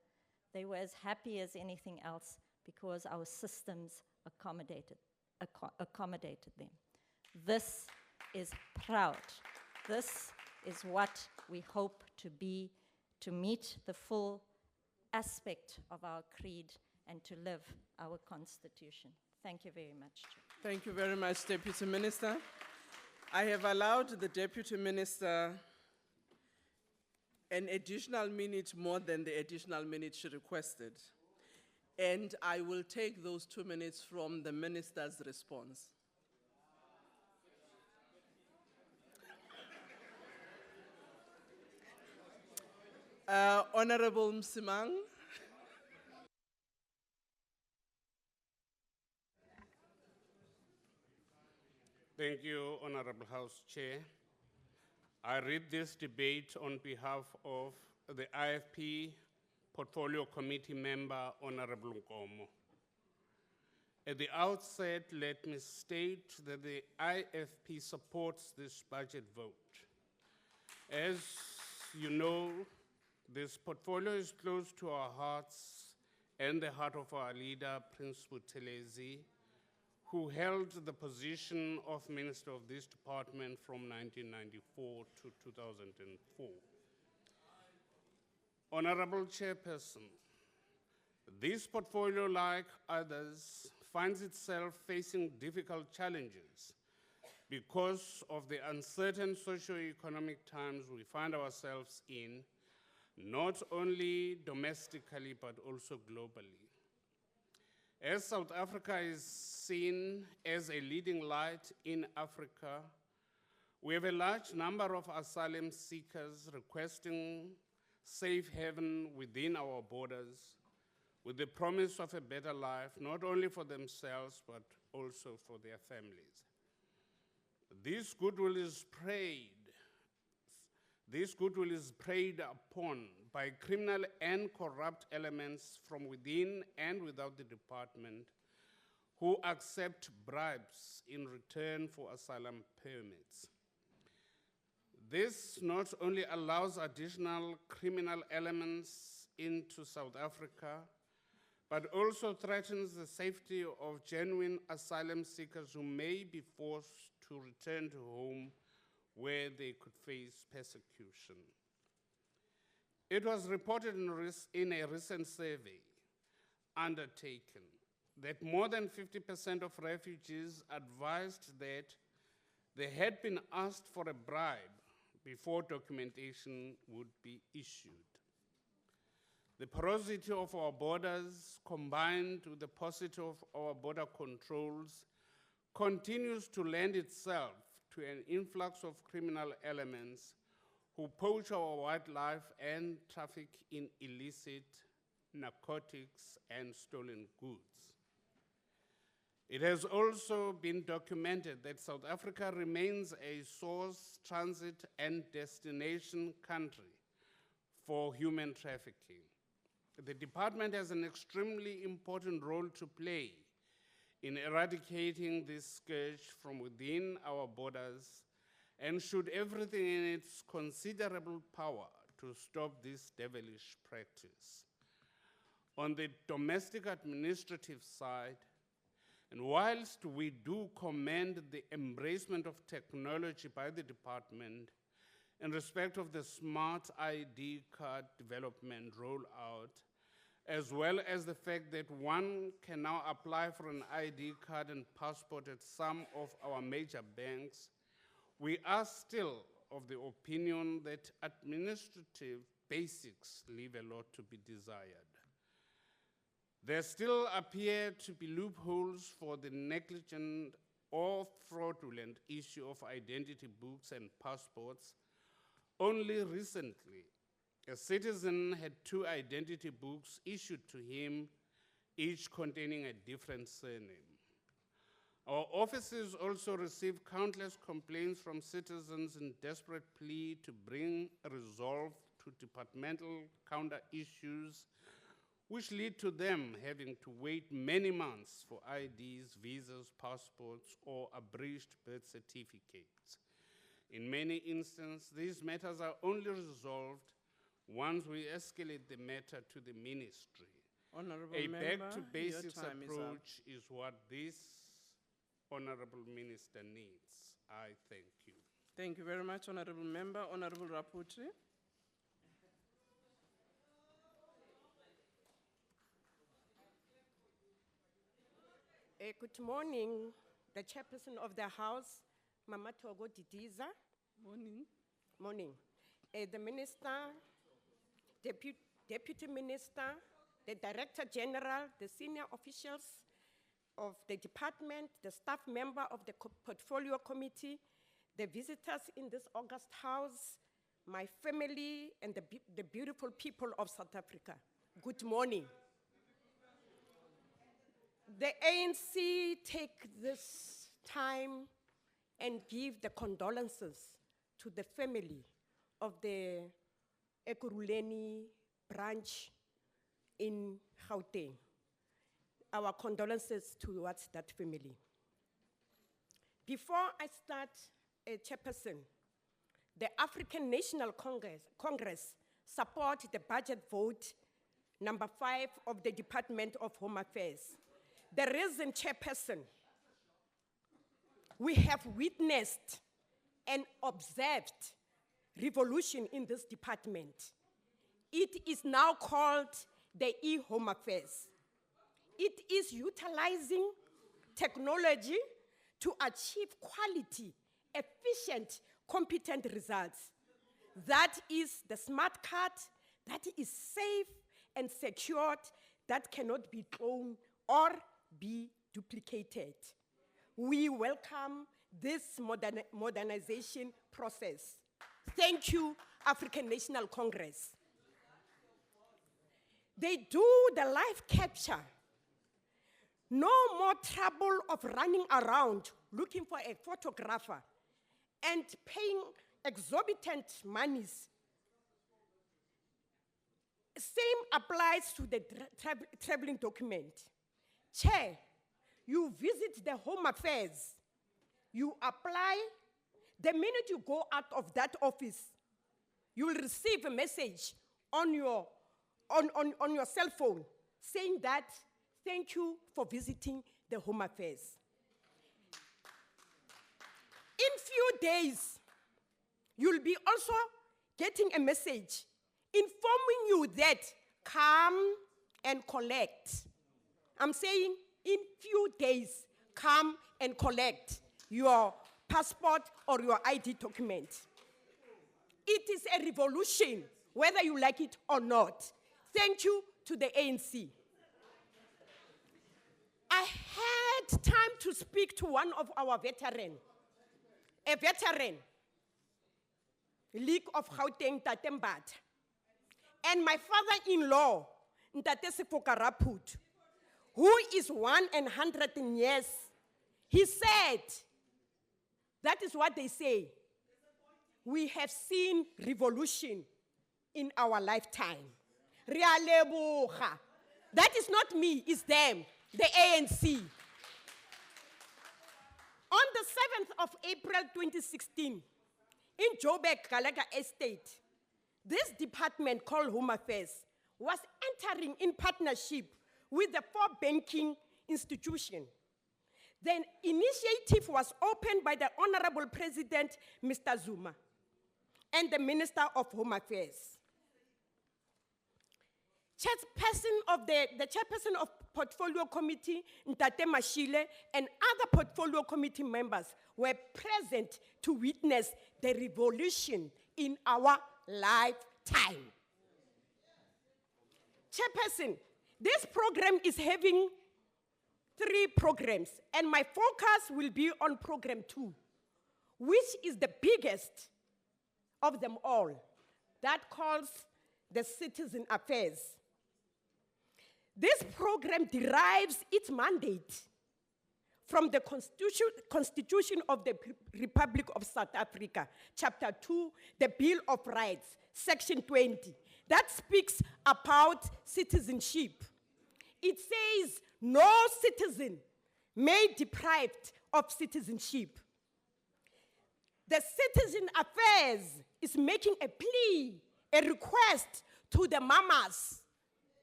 they were as happy as anything else, because our systems accommodated them. This is proud. This is what we hope to be, to meet the full aspect of our creed and to live our constitution. Thank you very much, Chair. Thank you very much, Deputy Minister. I have allowed the Deputy Minister an additional minute more than the additional minute she requested. And I will take those 2 minutes from the Minister's response. Honorable Msimang. Thank you, Honorable House Chair. I read this debate on behalf of the IFP Portfolio Committee member, Honorable Nkomo. At the outset, let me state that the IFP supports this budget vote. As you know, this portfolio is close to our hearts and the heart of our leader, Prince Buthelezi, who held the position of Minister of this department from 1994 to 2004. Honorable Chairperson, this portfolio, like others, finds itself facing difficult challenges because of the uncertain socio-economic times we find ourselves in, not only domestically but also globally. As South Africa is seen as a leading light in Africa, we have a large number of asylum seekers requesting safe haven within our borders with the promise of a better life, not only for themselves, but also for their families. This goodwill is preyed upon by criminal and corrupt elements from within and without the department who accept bribes in return for asylum permits. This not only allows additional criminal elements into South Africa, but also threatens the safety of genuine asylum seekers who may be forced to return to home where they could face persecution. It was reported in a recent survey undertaken that more than 50% of refugees advised that they had been asked for a bribe before documentation would be issued. The porosity of our borders, combined with the paucity of our border controls, continues to lend itself to an influx of criminal elements who poach our wildlife and traffic in illicit narcotics and stolen goods. It has also been documented that South Africa remains a source, transit, and destination country for human trafficking. The department has an extremely important role to play in eradicating this scourge from within our borders and should everything in its considerable power to stop this devilish practice. On the domestic administrative side, and whilst we do commend the embracement of technology by the department in respect of the smart ID card development rollout, as well as the fact that one can now apply for an ID card and passport at some of our major banks, we are still of the opinion that administrative basics leave a lot to be desired. There still appear to be loopholes for the negligent or fraudulent issue of identity books and passports. Only recently, a citizen had 2 identity books issued to him, each containing a different surname. Our offices also receive countless complaints from citizens in desperate plea to bring a resolve to departmental counter issues, which lead to them having to wait many months for IDs, visas, passports, or abridged birth certificates. In many instances, these matters are only resolved once we escalate the matter to the ministry, Honorable A member, back to your basics time is up. approach is what this honorable minister needs. I thank you. Thank you very much, Honorable Member. Honorable Raputri. Good morning, the chairperson of the House, Mama Togo Didiza. Morning. Morning. The minister, deputy minister, the director general, the senior officials of the department, the staff member of the portfolio committee, the visitors in this august house, my family, and the beautiful people of South Africa. Good morning. The ANC take this time and give the condolences to the family of the Ekurhuleni branch in Gauteng. Our condolences towards that family. Before I start, Chairperson, the African National Congress support the budget vote number 5 of the Department of Home Affairs. The reason, Chairperson, we have witnessed and observed revolution in this department. It is now called the e-Home Affairs. It is utilizing technology to achieve quality, efficient, competent results. That is the smart card that is safe and secured, that cannot be cloned or be duplicated. We welcome this modernization process. Thank you, African National Congress. They do the live capture. No more trouble of running around looking for a photographer and paying exorbitant monies. Same applies to the traveling document. Chair, you visit the Home Affairs, you apply, the minute you go out of that office, you will receive a message on your cell phone saying that, thank you for visiting the Home Affairs. In few days, you'll be also getting a message informing you that come and collect. I'm saying in few days, come and collect your passport or your ID document. It is a revolution, whether you like it or not. Thank you to the ANC. I had time to speak to one of our veterans, a veteran, League of Gauteng, Tate Mbatha, and my father-in-law, Ntate Sefoka Raput, who is 100 years. He said, that is what they say, we have seen revolution in our lifetime. Ria leboga. That is not me, it's them, the ANC. On the 7th of April 2016, in Joburg, Gallagher Estate, this department called Home Affairs was entering in partnership with the 4 banking institutions. The initiative was opened by the Honorable President, Mr. Zuma, and the Minister of Home Affairs. The chairperson of Portfolio Committee, Ntate Mashile, and other Portfolio Committee members were present to witness the revolution in our lifetime. Chairperson, this program is having 3 programs, and my focus will be on program 2, which is the biggest of them all, that calls the Citizen Affairs. This program derives its mandate from the Constitution of the Republic of South Africa, Chapter 2, the Bill of Rights, Section 20, that speaks about citizenship. It says no citizen may be deprived of citizenship. The Citizen Affairs is making a plea, a request to the mamas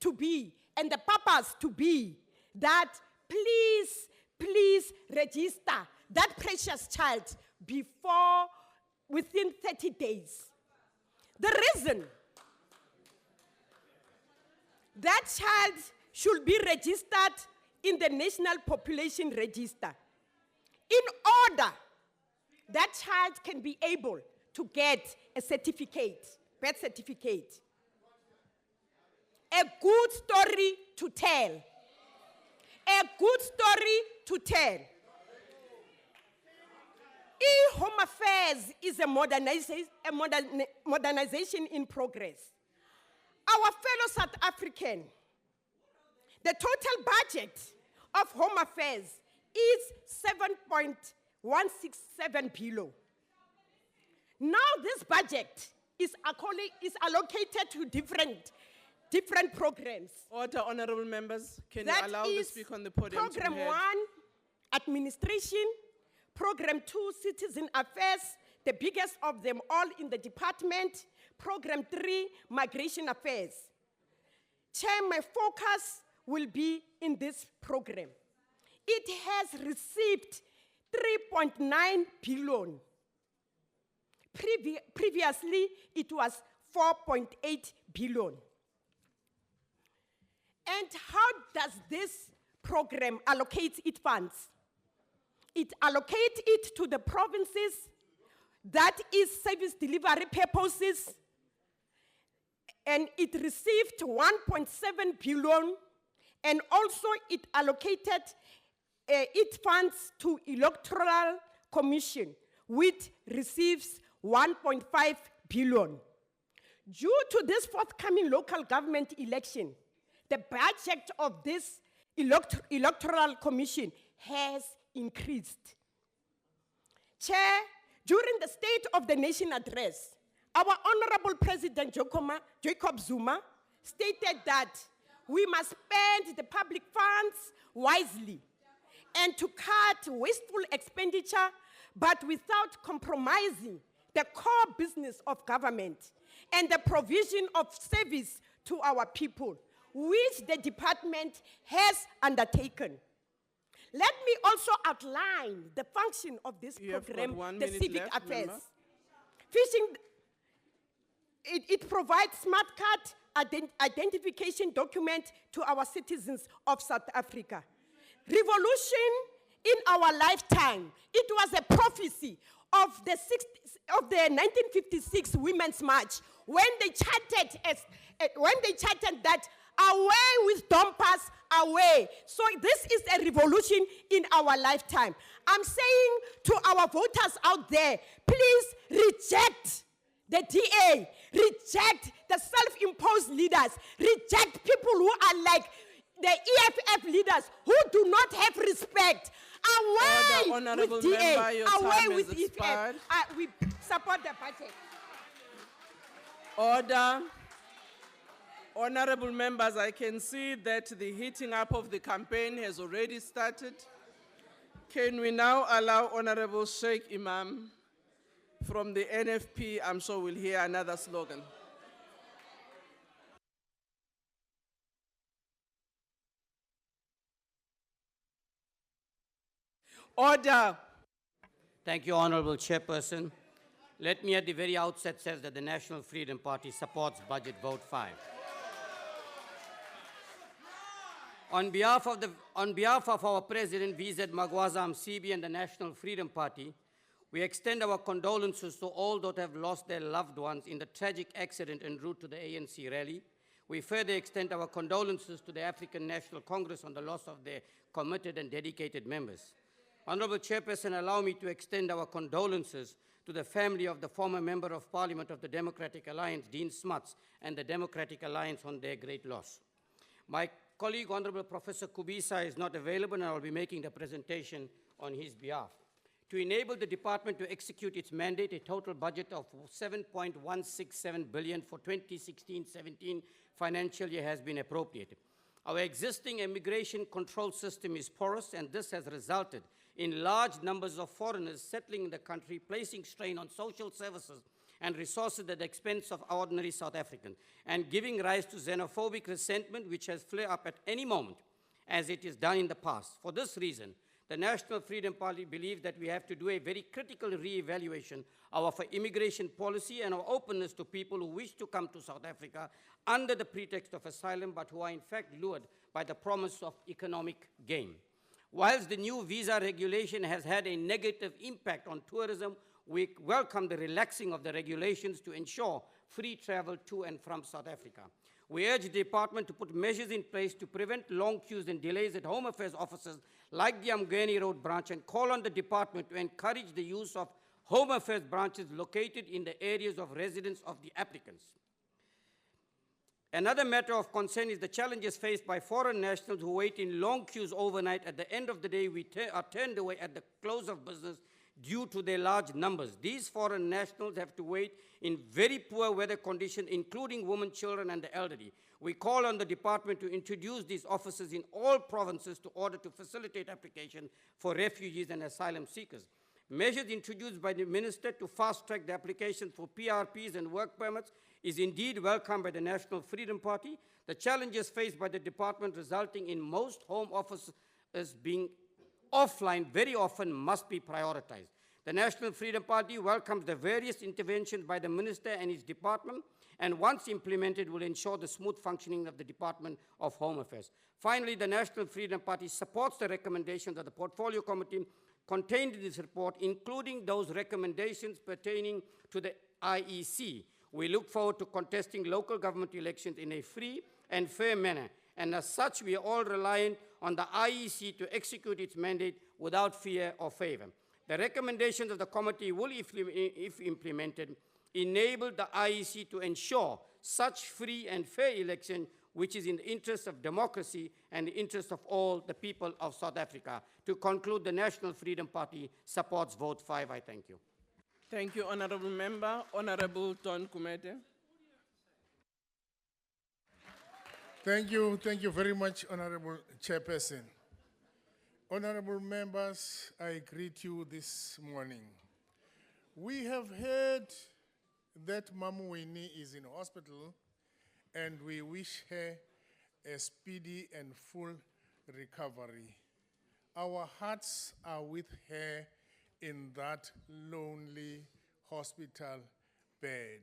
to be and the purpose to be that please register that precious child within 30 days. The reason that child should be registered in the National Population Register in order that child can be able to get a certificate, birth certificate. A good story to tell. A good story to tell. Home Affairs is a modernization in progress. Our fellow South African, the total budget of Home Affairs is 7.167 billion. Now this budget is allocated to different programs. Order, honorable members. Can you allow the speaker on the podium to Program be heard? 1, Administration. Program 2, Citizen Affairs, the biggest of them all in the department. Program 3, Migration Affairs. Chair, my focus will be in this program. It has received 3.9 billion. Previously, it was 4.8 billion. And how does this program allocate its funds? It allocates it to the provinces, that is service delivery purposes, and it received 1.7 billion, and also it allocated its funds to Electoral Commission, which receives 1.5 billion. Due to this forthcoming local government election, the budget of this Electoral Commission has increased. Chair, during the State of the Nation address, our Honorable President Jacob Zuma stated that we must spend the public funds wisely and to cut wasteful expenditure, but without compromising the core business of government and the provision of service to our people, which the department has undertaken. Let me also outline the function of this program, the civic affairs. Fishing, it provides smart card identification document to our citizens of South Africa. Revolution in our lifetime. It was a prophecy of the 1956 Women's March when they chanted that away with dumpers, away. So this is a revolution in our lifetime. I'm saying to our voters out there, please reject the DA, reject the self-imposed leaders, reject people who are like the EFF leaders who do not have respect. Away with DA, away with EFF. We support the budget. Order. Honorable members, I can see that the heating up of the campaign has already started. Can we now allow Honorable Sheikh Imam from the NFP? I'm sure we'll hear another slogan. Order. Thank you, Honorable Chairperson. Let me at the very outset say that the National Freedom Party supports Budget Vote 5. On behalf of our President, VZ Magwaza Msibi, and the National Freedom Party, we extend our condolences to all that have lost their loved ones in the tragic accident en route to the ANC rally. We further extend our condolences to the African National Congress on the loss of their committed and dedicated members. Honorable Chairperson, allow me to extend our condolences to the family of the former Member of Parliament of the Democratic Alliance, Dean Smuts, and the Democratic Alliance on their great loss. My colleague, Honorable Professor Kubisa, is not available, and I will be making the presentation on his behalf. To enable the department to execute its mandate, a total budget of 7.167 billion for 2016-17 financial year has been appropriated. Our existing immigration control system is porous, and this has resulted in large numbers of foreigners settling in the country, placing strain on social services and resources at the expense of ordinary South Africans, and giving rise to xenophobic resentment which has flare up at any moment, as it is done in the past. For this reason, the National Freedom Party believes that we have to do a very critical re-evaluation of our immigration policy and our openness to people who wish to come to South Africa under the pretext of asylum, but who are in fact lured by the promise of economic gain. Whilst the new visa regulation has had a negative impact on tourism, we welcome the relaxing of the regulations to ensure free travel to and from South Africa. We urge the department to put measures in place to prevent long queues and delays at Home Affairs offices like the Amgeni Road branch, and call on the department to encourage the use of Home Affairs branches located in the areas of residence of the applicants. Another matter of concern is the challenges faced by foreign nationals who wait in long queues overnight. At the end of the day, we are turned away at the close of business due to their large numbers. These foreign nationals have to wait in very poor weather conditions, including women, children, and the elderly. We call on the department to introduce these offices in all provinces in order to facilitate application for refugees and asylum seekers. Measures introduced by the Minister to fast-track the application for PRPs and work permits is indeed welcomed by the National Freedom Party. The challenges faced by the department resulting in most home offices being offline very often must be prioritized. The National Freedom Party welcomes the various interventions by the Minister and his department, and once implemented will ensure the smooth functioning of the Department of Home Affairs. Finally, the National Freedom Party supports the recommendations of the Portfolio Committee contained in this report, including those recommendations pertaining to the IEC. We look forward to contesting local government elections in a free and fair manner, and as such, we are all reliant on the IEC to execute its mandate without fear or favor. The recommendations of the committee will, if implemented, enable the IEC to ensure such free and fair election, which is in the interest of democracy and the interest of all the people of South Africa. To conclude, the National Freedom Party supports vote 5. I thank you. Thank you, Honorable Member. Honorable Don Kumete. Thank you very much, Honorable Chairperson. Honorable members, I greet you this morning. We have heard that Mamu Winnie is in hospital, and we wish her a speedy and full recovery. Our hearts are with her in that lonely hospital bed.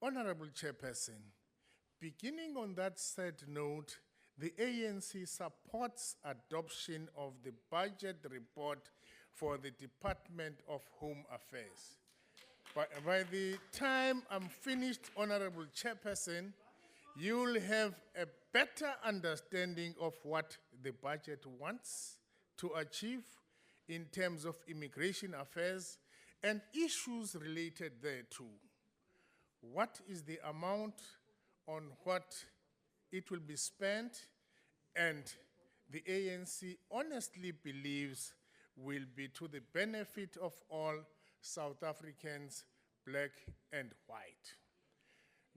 Honorable Chairperson, beginning on that sad note, the ANC supports adoption of the budget report for the Department of Home Affairs. By the time I'm finished, Honorable Chairperson, you'll have a better understanding of what the budget wants to achieve in terms of immigration affairs and issues related thereto. What is the amount, on what it will be spent, and the ANC honestly believes will be to the benefit of all South Africans, black and white.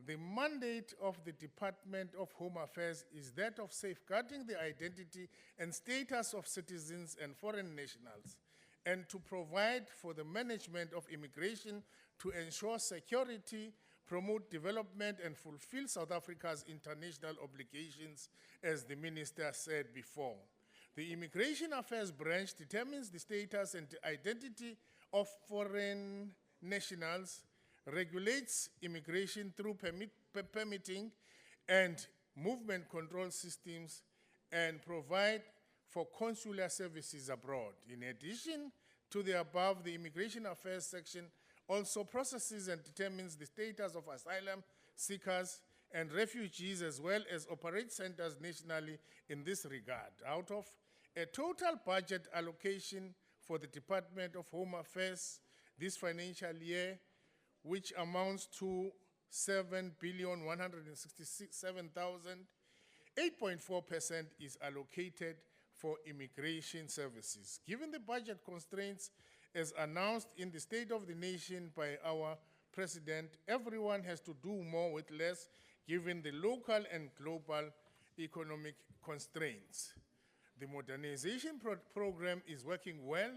The mandate of the Department of Home Affairs is that of safeguarding the identity and status of citizens and foreign nationals, and to provide for the management of immigration to ensure security, promote development, and fulfill South Africa's international obligations, as the Minister said before. The Immigration Affairs Branch determines the status and identity of foreign nationals, regulates immigration through permitting and movement control systems, and provide for consular services abroad. In addition to the above, the Immigration Affairs section also processes and determines the status of asylum seekers and refugees, as well as operates centers nationally in this regard. Out of a total budget allocation for the Department of Home Affairs this financial year, which amounts to 7,167,000, 8.4% is allocated for immigration services. Given the budget constraints as announced in the State of the Nation by our President, everyone has to do more with less, given the local and global economic constraints. The modernization program is working well.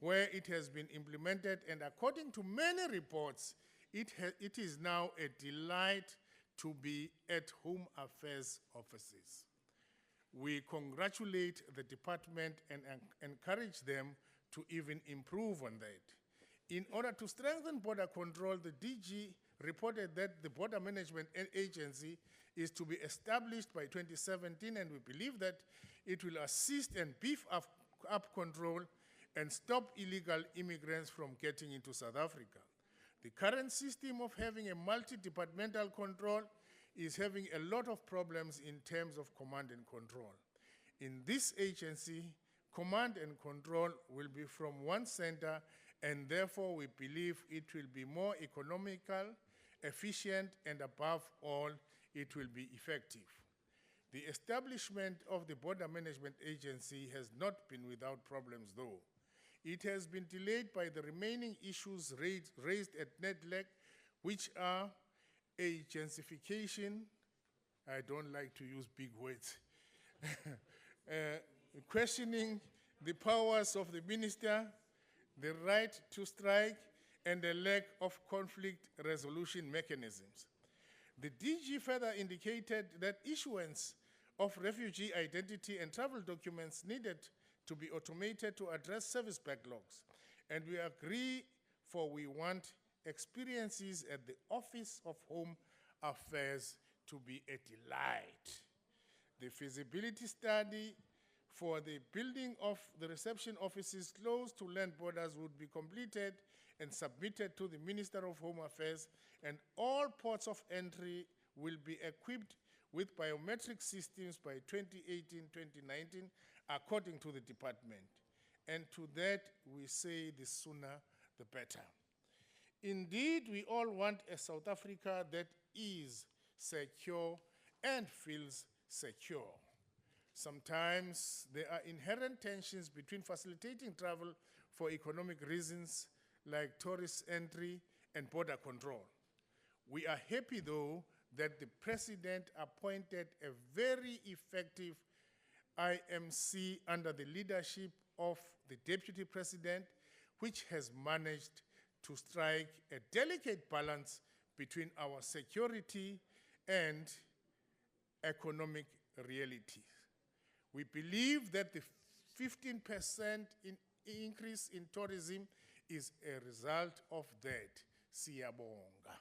where it has been implemented, and according to many reports, it is now a delight to be at Home Affairs offices. We congratulate the department and encourage them to even improve on that. In order to strengthen border control, the DG reported that the Border Management Agency is to be established by 2017, and we believe that it will assist and beef up control and stop illegal immigrants from getting into South Africa. The current system of having a multi-departmental control is having a lot of problems in terms of command and control. In this agency, command and control will be from one center, and therefore we believe it will be more economical, efficient, and above all, it will be effective. The establishment of the Border Management Agency has not been without problems, though. It has been delayed by the remaining issues raised at NEDLEC, which are agentsification, I don't like to use big words, questioning the powers of the minister, the right to strike, and the lack of conflict resolution mechanisms. The DG further indicated that issuance of refugee identity and travel documents needed to be automated to address service backlogs. And we agree, for we want experiences at the Office of Home Affairs to be a delight. The feasibility study for the building of the reception offices close to land borders would be completed and submitted to the Minister of Home Affairs, and all ports of entry will be equipped with biometric systems by 2018-2019, according to the department. And to that, we say the sooner the better. Indeed, we all want a South Africa that is secure and feels secure. Sometimes there are inherent tensions between facilitating travel for economic reasons like tourist entry and border control. We are happy, though, that the President appointed a very effective IMC under the leadership of the Deputy President, which has managed to strike a delicate balance between our security and economic realities. We believe that the 15% increase in tourism is a result of that. Siyabonga.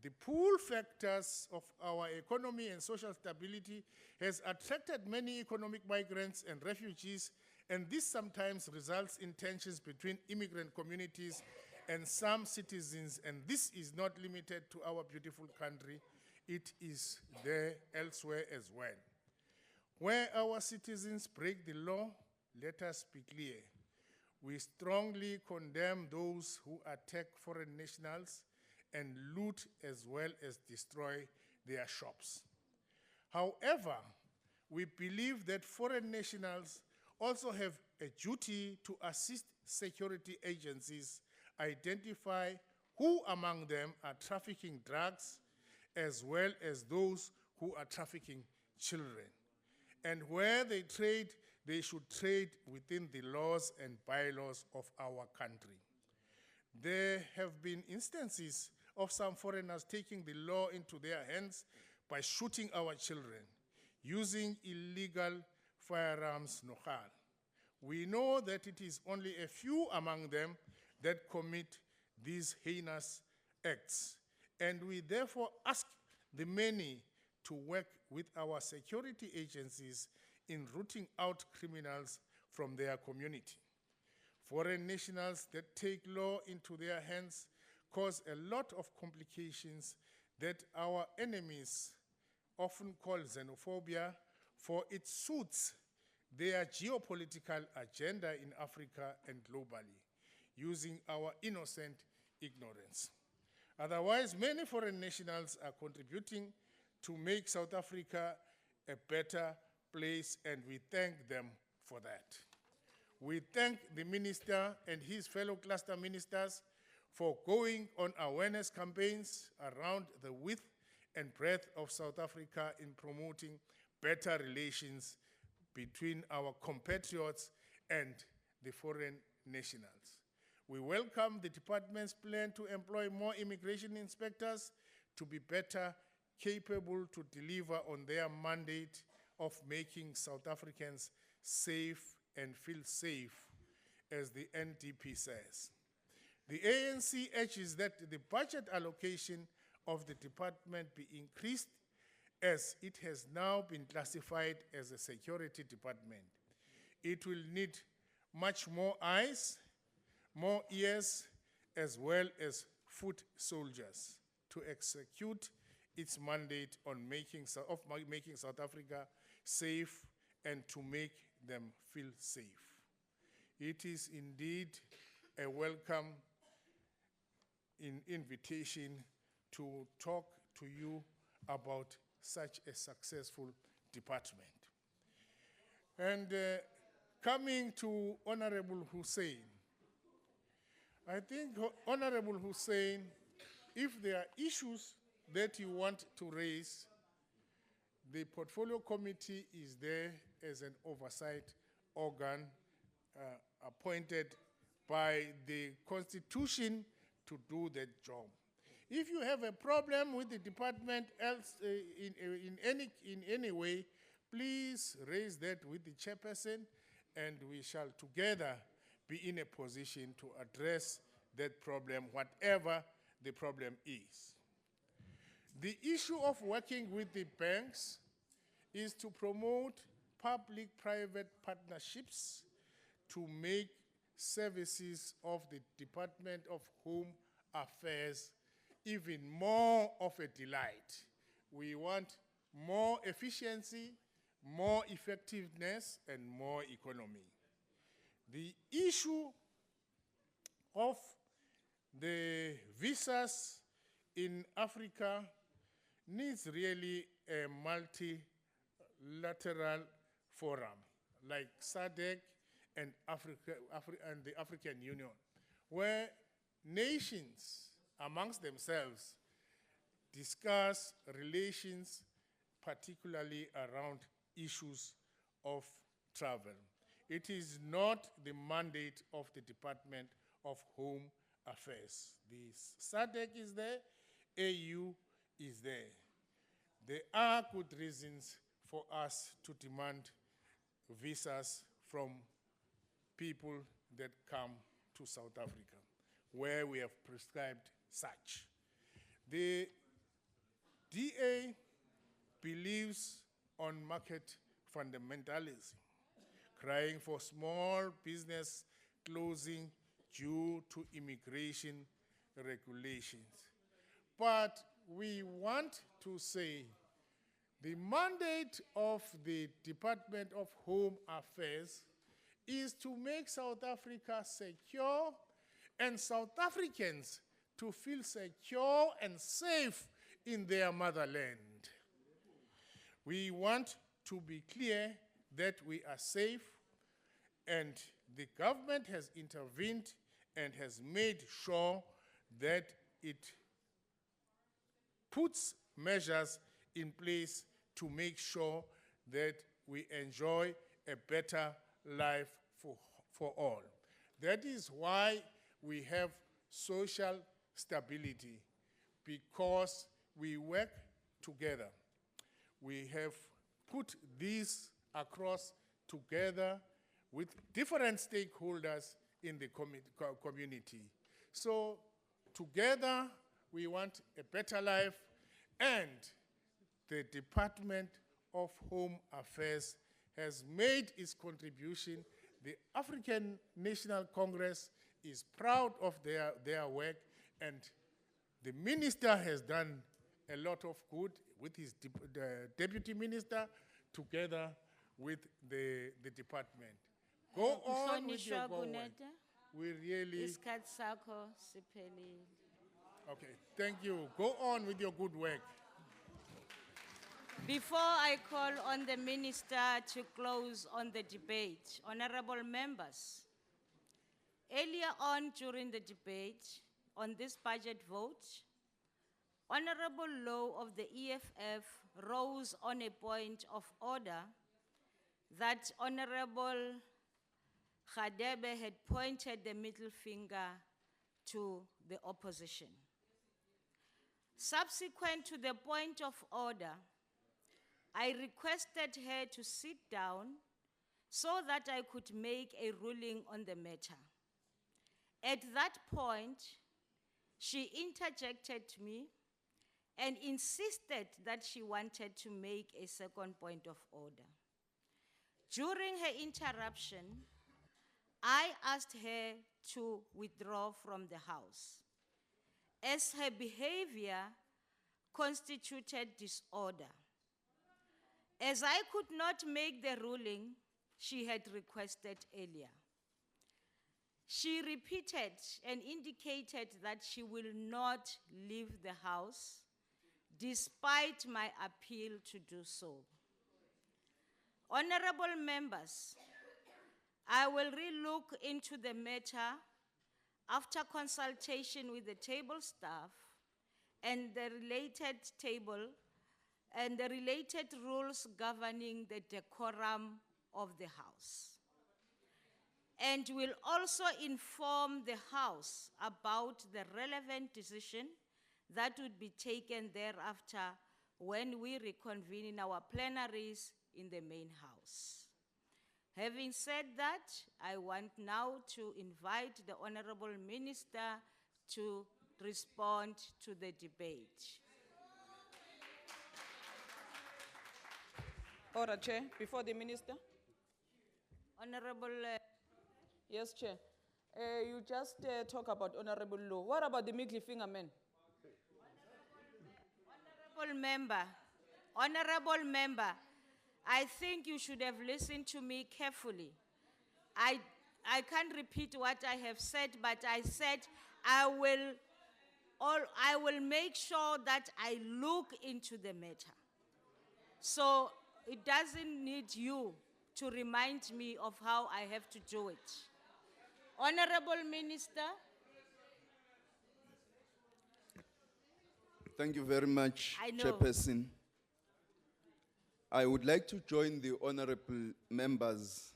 The pull factors of our economy and social stability has attracted many economic migrants and refugees, and this sometimes results in tensions between immigrant communities and some citizens, and this is not limited to our beautiful country. It is there elsewhere as well. Where our citizens break the law, let us be clear. We strongly condemn those who attack foreign nationals and loot as well as destroy their shops. However, we believe that foreign nationals also have a duty to assist security agencies identify who among them are trafficking drugs, as well as those who are trafficking children. And where they trade, they should trade within the laws and bylaws of our country. There have been instances of some foreigners taking the law into their hands by shooting our children, using illegal firearms nohal. We know that it is only a few among them that commit these heinous acts, and we therefore ask the many to work with our security agencies in rooting out criminals from their community. Foreign nationals that take law into their hands cause a lot of complications that our enemies often call xenophobia, for it suits their geopolitical agenda in Africa and globally, using our innocent ignorance. Otherwise, many foreign nationals are contributing to make South Africa a better place, and we thank them for that. We thank the minister and his fellow cluster ministers for going on awareness campaigns around the width and breadth of South Africa in promoting better relations between our compatriots and the foreign nationals. We welcome the department's plan to employ more immigration inspectors to be better capable to deliver on their mandate of making South Africans safe and feel safe, as the NDP says. The ANC urges that the budget allocation of the department be increased, as it has now been classified as a security department. It will need much more eyes, more ears, as well as foot soldiers to execute its mandate on making South Africa safe and to make them feel safe. It is indeed a welcome invitation to talk to you about such a successful department. And coming to Honorable Hussein, I think, Honorable Hussein, if there are issues that you want to raise, the Portfolio Committee is there as an oversight organ appointed by the Constitution to do that job. If you have a problem with the department in any way, please raise that with the chairperson, and we shall together be in a position to address that problem, whatever the problem is. The issue of working with the banks is to promote public-private partnerships to make services of the Department of Home Affairs even more of a delight. We want more efficiency, more effectiveness, and more economy. The issue of the visas in Africa needs really a multilateral forum like SADC and the African Union, where nations amongst themselves discuss relations, particularly around issues of travel. It is not the mandate of the Department of Home Affairs. The SADC is there, AU is there. There are good reasons for us to demand visas from people that come to South Africa, where we have prescribed such. The DA believes on market fundamentalism, crying for small business closing due to immigration regulations. But we want to say the mandate of the Department of Home Affairs is to make South Africa secure and South Africans to feel secure and safe in their motherland. We want to be clear that we are safe, and the government has intervened and has made sure that it puts measures in place to make sure that we enjoy a better life for all. That is why we have social stability, because we work together. We have put these across together with different stakeholders in the community. So together we want a better life, and the Department of Home Affairs has made its contribution. The African National Congress is proud of their work, and the minister has done a lot of good with his the deputy minister together with the department. Go on with your go work. We really... Okay, thank you. Go on with your good work. Before I call on the minister to close on the debate, honorable members, earlier on during the debate on this budget vote, Honorable Law of the EFF rose on a point of order that Honorable Khadebe had pointed the middle finger to the opposition. Subsequent to the point of order, I requested her to sit down so that I could make a ruling on the matter. At that point, she interjected me and insisted that she wanted to make a second point of order. During her interruption, I asked her to withdraw from the House, as her behavior constituted disorder. As I could not make the ruling she had requested earlier, she repeated and indicated that she will not leave the House despite my appeal to do so. Honorable members, I will re-look into the matter after consultation with the table staff and the related table and the related rules governing the decorum of the House, and will also inform the House about the relevant decision that would be taken thereafter when we reconvene in our plenaries in the main House. Having said that, I want now to invite the Honorable Minister to respond to the debate. Order, Chair, before the Minister. Honorable. Yes, Chair. You just talk about honorable law. What about the middle finger man? Honorable member, I think you should have listened to me carefully. I can't repeat what I have said, but I said I will make sure that I look into the matter. So it doesn't need you to remind me of how I have to do it. Honorable Minister. Thank you very much, I know. Chairperson. I would like to join the honorable members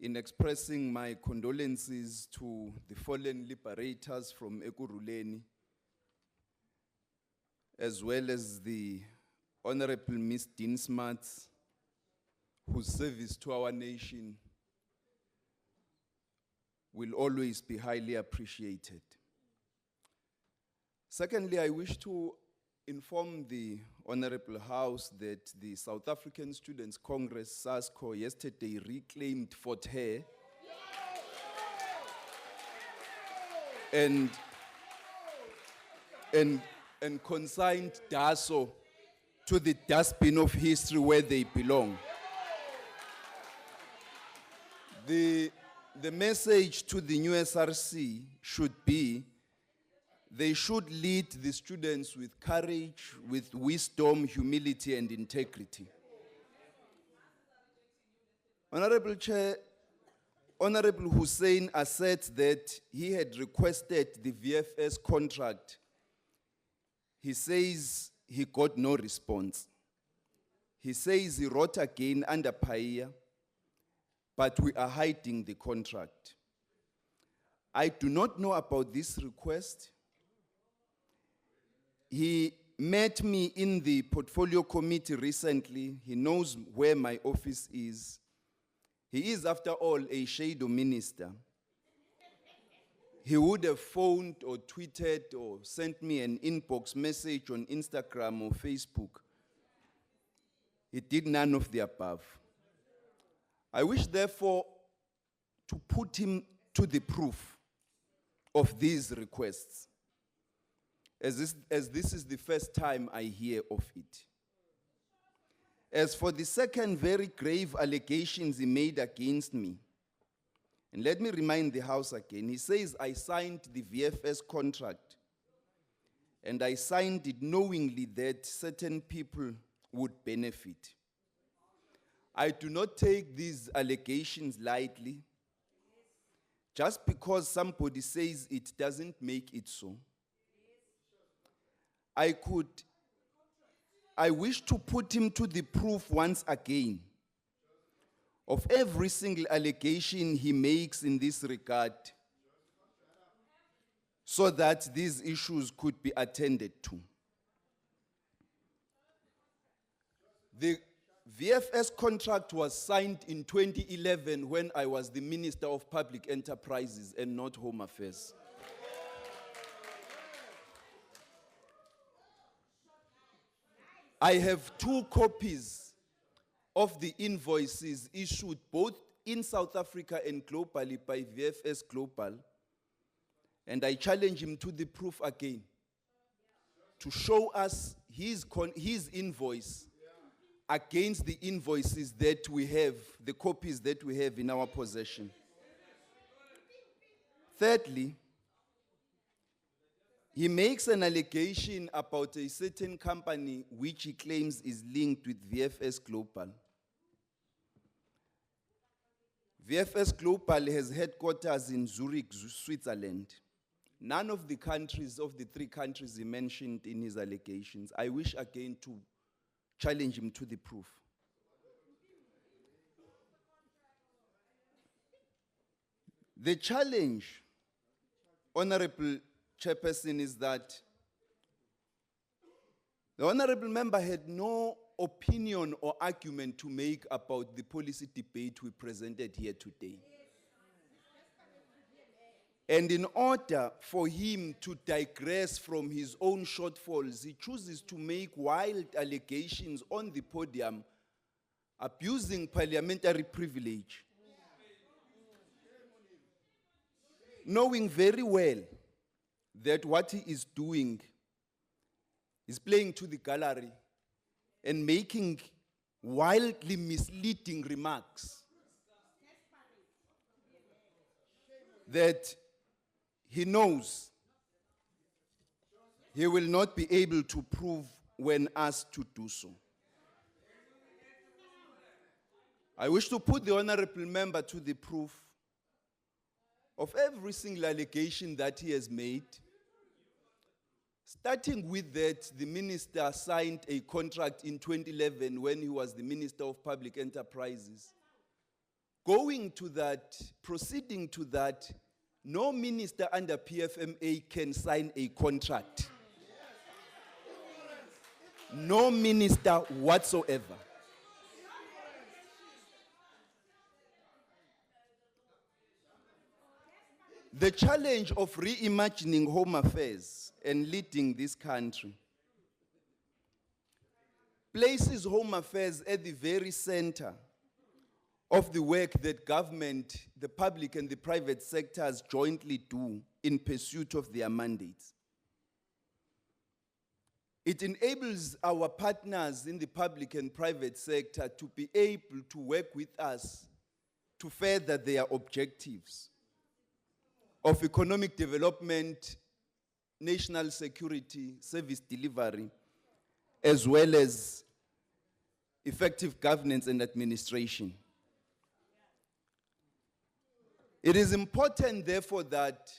in expressing my condolences to the fallen liberators from Ekurhuleni, as well as the Honorable Ms. Dean Smarts, whose service to our nation will always be highly appreciated. Secondly, I wish to inform the Honorable House that the South African Students' Congress, SASCO, yesterday reclaimed Fort Hare and consigned DASO to the dustbin of history where they belong. The message to the new SRC should be, they should lead the students with courage, with wisdom, humility, and integrity. Honorable Chair, Honorable Hussein asserts that he had requested the VFS contract. He says he got no response. He says he wrote again under PAIA, but we are hiding the contract. I do not know about this request. He met me in the portfolio committee recently. He knows where my office is. He is, after all, a shadow minister. He would have phoned or tweeted or sent me an inbox message on Instagram or Facebook. He did none of the above. I wish, therefore, to put him to the proof of these requests, as this is the first time I hear of it. As for the second very grave allegations he made against me, and let me remind the House again, he says I signed the VFS contract, and I signed it knowingly that certain people would benefit. I do not take these allegations lightly. Just because somebody says it doesn't make it so. I wish to put him to the proof once again of every single allegation he makes in this regard, so that these issues could be attended to. The VFS contract was signed in 2011 when I was the Minister of Public Enterprises and not Home Affairs. I have 2 copies of the invoices issued both in South Africa and globally by VFS Global, and I challenge him to the proof again to show us his invoice against the invoices that we have, the copies that we have in our possession. Thirdly, he makes an allegation about a certain company which he claims is linked with VFS Global. VFS Global has headquarters in Zurich, Switzerland. None of the countries, of the 3 countries he mentioned in his allegations. I wish again to challenge him to the proof. The challenge, Honorable Chairperson, is that the Honorable Member had no opinion or argument to make about the policy debate we presented here today. And in order for him to digress from his own shortfalls, he chooses to make wild allegations on the podium, abusing parliamentary privilege, knowing very well that what he is doing is playing to the gallery and making wildly misleading remarks that he knows he will not be able to prove when asked to do so. I wish to put the Honorable Member to the proof of every single allegation that he has made. Starting with that, the minister signed a contract in 2011 when he was the Minister of Public Enterprises. Going to that, proceeding to that, no minister under PFMA can sign a contract. No minister whatsoever. The challenge of reimagining Home Affairs and leading this country places Home Affairs at the very center of the work that government, the public and the private sectors jointly do in pursuit of their mandates. It enables our partners in the public and private sector to be able to work with us to further their objectives of economic development, national security, service delivery, as well as effective governance and administration. It is important, therefore, that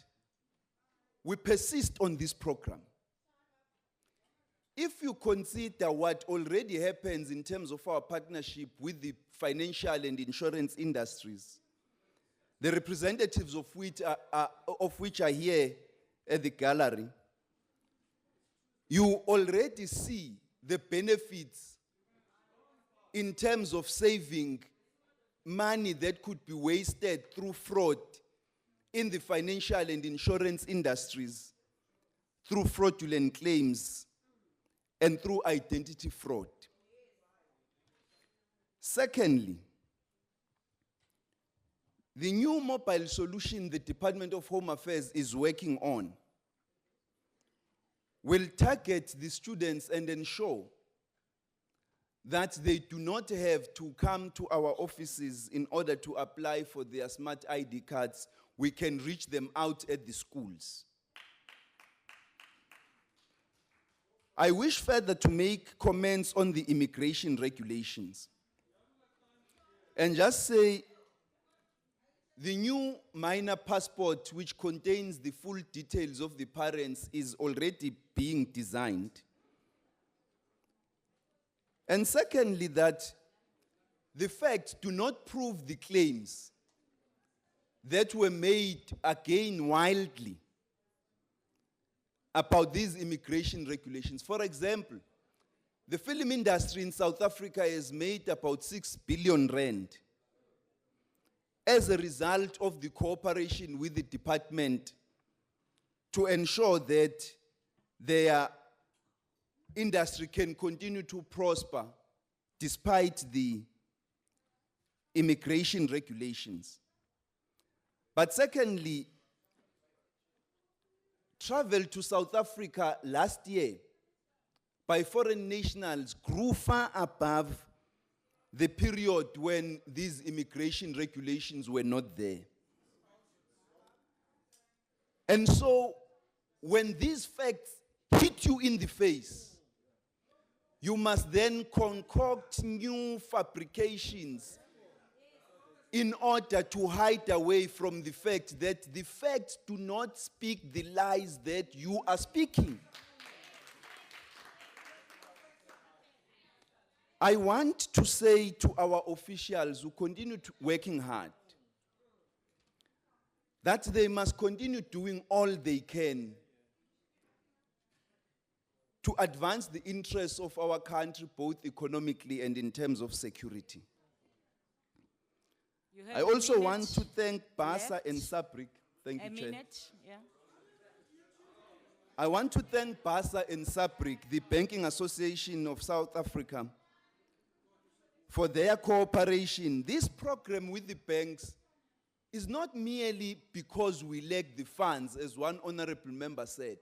we persist on this program. If you consider what already happens in terms of our partnership with the financial and insurance industries, the representatives of which are here at the gallery, you already see the benefits in terms of saving money that could be wasted through fraud in the financial and insurance industries, through fraudulent claims, and through identity fraud. Secondly, the new mobile solution the Department of Home Affairs is working on will target the students and ensure that they do not have to come to our offices in order to apply for their smart ID cards. We can reach them out at the schools. I wish further to make comments on the immigration regulations and just say the new minor passport, which contains the full details of the parents, is already being designed. And secondly, that the facts do not prove the claims that were made again wildly about these immigration regulations. For example, the film industry in South Africa has made about 6 billion rand as a result of the cooperation with the department to ensure that their industry can continue to prosper despite the immigration regulations. But secondly, travel to South Africa last year by foreign nationals grew far above the period when these immigration regulations were not there. And so, when these facts hit you in the face, you must then concoct new fabrications in order to hide away from the fact that the facts do not speak the lies that you are speaking. I want to say to our officials who continue working hard that they must continue doing all they can to advance the interests of our country, both economically and in terms of security. I also want to thank BASA and SABRIC. Thank you, Chair. A minute, yeah. I want to thank BASA and SABRIC, the Banking Association of South Africa, for their cooperation. This program with the banks is not merely because we lack the funds, as one honorable member said.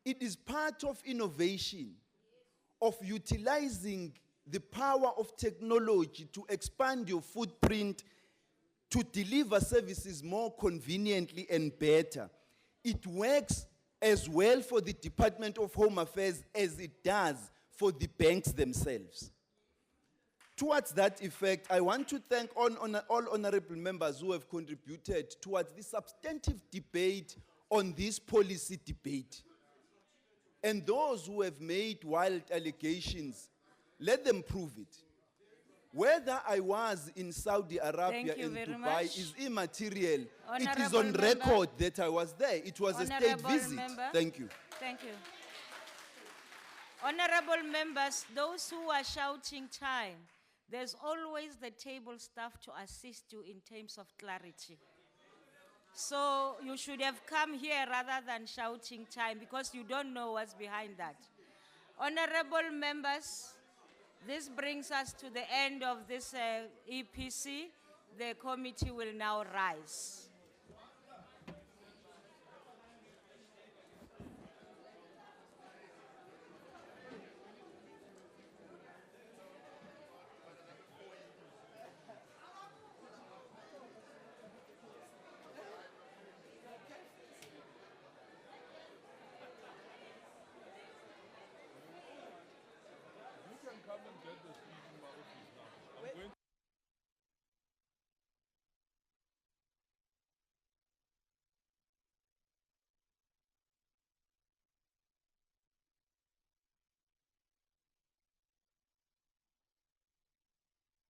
It is part of innovation, of utilizing the power of technology to expand your footprint, to deliver services more conveniently and better. It works as well for the Department of Home Affairs as it does for the banks themselves. Towards that effect, I want to thank all honorable members who have contributed towards the substantive debate on this policy debate. And those who have made wild allegations, let them prove it. Whether I was in Saudi Arabia and Dubai is immaterial. It is on record that I was there. It was a state visit. Thank you. Thank you. Honorable members, those who are shouting time, there's always the table staff to assist you in terms of clarity. So you should have come here rather than shouting time because you don't know what's behind that. Honorable members, this brings us to the end of this EPC. The committee will now rise.